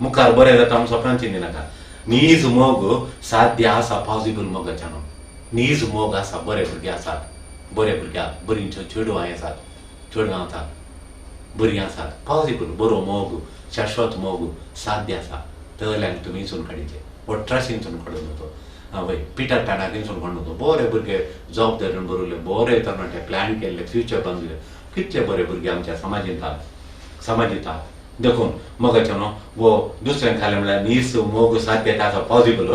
मुखार बरें जाता म्हूण सपनांत चिंती नाका नीज मोग साध्य आसा पॉसिबल मोगाच्यान नीज मोग आसा बरे भुरगे आसात बरे भुरग्याक बरी चेडवां आसात बरीं आसात पॉसिबल बरो मोग शाश्वत मोग साध्य आसा तळ्यांक तुमी इंचून काडीचे वो ट्रस्ट इंचून काडून वतो वय पिटर पॅनाक इंचून काडून वतो बरे भुरगे जॉब धरून बरोवले बरे तरणाटे प्लॅन केल्ले फ्युचर बांदले कितले बरे भुरगे आमच्या समाजितात देखून मोगाचे न्हू वो दुसऱ्यांक खालें म्हळ्यार नीस मोग साध्य आसा पॉसिबल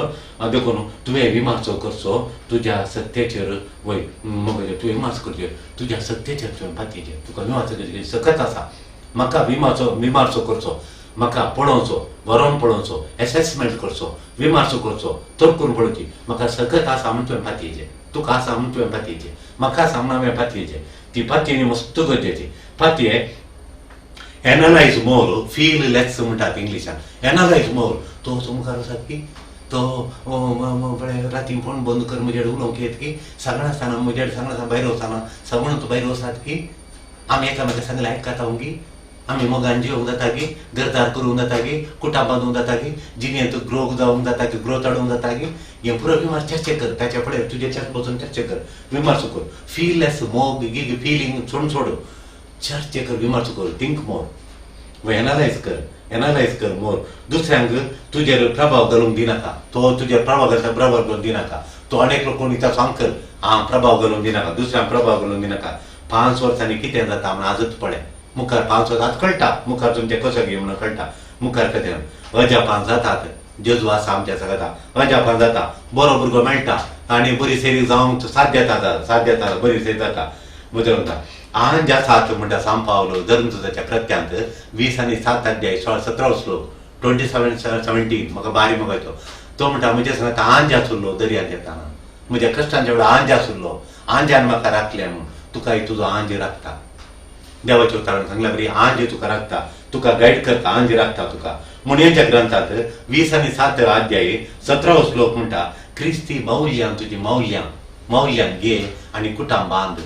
देखून तुवें विमाचो करचो तुज्या सत्तेचेर वय मोगाचे तुवें विमाच करचें तुज्या सत्तेचेर तुवें पातयेचें तुका विमाचो करचें सकत आसा म्हाका विमाचो करचो म्हाका पळोवचो व्हरोन पळोवचो एसेसमेंट करचो विमाचो करचो तोरकून पळोवची म्हाका सकत आसा म्हूण तुवें पातयेचें तुका आसा म्हूण तुवें पातयेचें म्हाका आसा म्हूण हांवें पातयेचें ती पातयेनी मस्त गरजेची पातये एनालायज मोर फील लेस म्हणटात इंग्लिशान एनालायज मोर तो मुखार आसात की तो राती फोन बंद कर म्हजेर उलोवंक येत की सांगणा आसतना म्हजेर सांगणा आसतना भायर वचना सांगून तूं भायर वचात की आमी एकामेका सांगलें आयकाता की आमी मोगान जिवंक जाता की घरदार करूंक जाता की कुटां बांदूंक जाता की जिणेंत ग्रो जावंक जाता की ग्रोथ हाडूंक जाता की हें पुरो विमार चर्चे कर ताचे फुडें तुजे चर्च वचून चर्चे कर विमारचो कर फील लेस मोग फिलींग सोड चर्चे कर विमारचो कर थिंक मोर वो एनालायज कर मोर दुसऱ्यांक तुजेर प्रभाव घालूंक दिनाका तो तुजेर प्रभाव घालूंक दिनाका तो अनेक कोणीचा सांग कर हांव प्रभाव घालूंक दिनाका दुसऱ्यांक प्रभाव घालूंक दिनाका 5 वर्सांनी कितें जाता म्हूण आजच पळय मुखार 5 वर्सां कळटा मुखार तुमचें कशें घे म्हणून कळटा मुखार कशें अजापां जातात जेजू आसा आमच्या सगळ्यां अजापां जाता बरो भुरगो मेळटा आनी बरी सेरी जावंक साध्य जाता बरी सेरी जाता म्हजे म्हणटा आंज आसात म्हणटा सांग पावलो धर्मदूताच्या कृत्यांत 20 आनी 7 अध्याय 17 श्लोक 27-17 म्हाका बारी मोगायचो तो म्हणटा म्हजे सांगता आंज आसुल्लो दर्यान येताना म्हज्या कश्टांच्या वेळा आंज आसुल्लो आंजान म्हाका राखलें म्हूण तुकाय तुजो आंज राखता देवाच्या उतारान सांगल्या बरी आंज तुका राखता तुका गायड करता आंज राखता तुका म्हणून हेच्या ग्रंथांत 20 आनी 7 अध्याय 17 श्लोक म्हणटा क्रिस्ती मौल्यान तुजी मौल्यान घे आनी कुटां बांद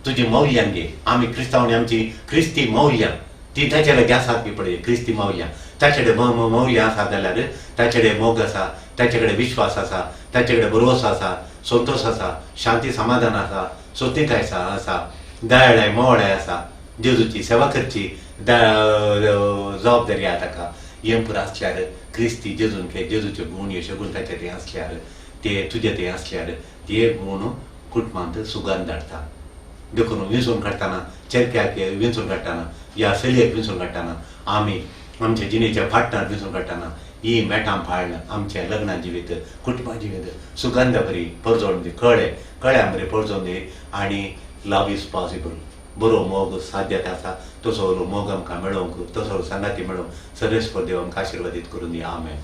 तुजी मौल्यान घे आमी क्रिस्तांवांनी आमची क्रिस्ती मौल्यां ती ताचे कडेन आसात बी पळय क्रिस्ती मौल्यां ताचे कडेन मौल्यां आसा जाल्यार ताचे कडेन मोग आसा ताचे कडेन विश्वास आसा ताचे कडेन भरवोसो आसा संतोश आसा शांती समाधान आसा सोतीकाय आसा दयाळाय मोवळाय आसा जेजूची सेवा करची जबाबदारी आहा ताका हें पुरो आसल्यार क्रिस्ती जेजून जेजूचे गूण हे सगळें ताचे तें आसल्यार ते तुजें तें आसल्यार ते गूण कुटुंबांत सुगंध धाडटा देखून विंचून काडटाना चेरक्याक विंचून काडटाना या चलयेक विंचून काडटाना आमी आमच्या जिणेच्या फाटणार विंचून काडटाना ही मेटां फाळ आमचें लग्ना जिवीत कुटुंबा जिवीत सुगंध बरी परजोवन दी कळ्या बरी परजोवन दी आनी लव इज पॉसिबल बरो मोग साध्यता आसा तसो मोग आमकां मेळोवंक तसो संगाती मेळोवंक सर्वेस्पर देव आमकां आशिर्वादीत करून दी आमेन.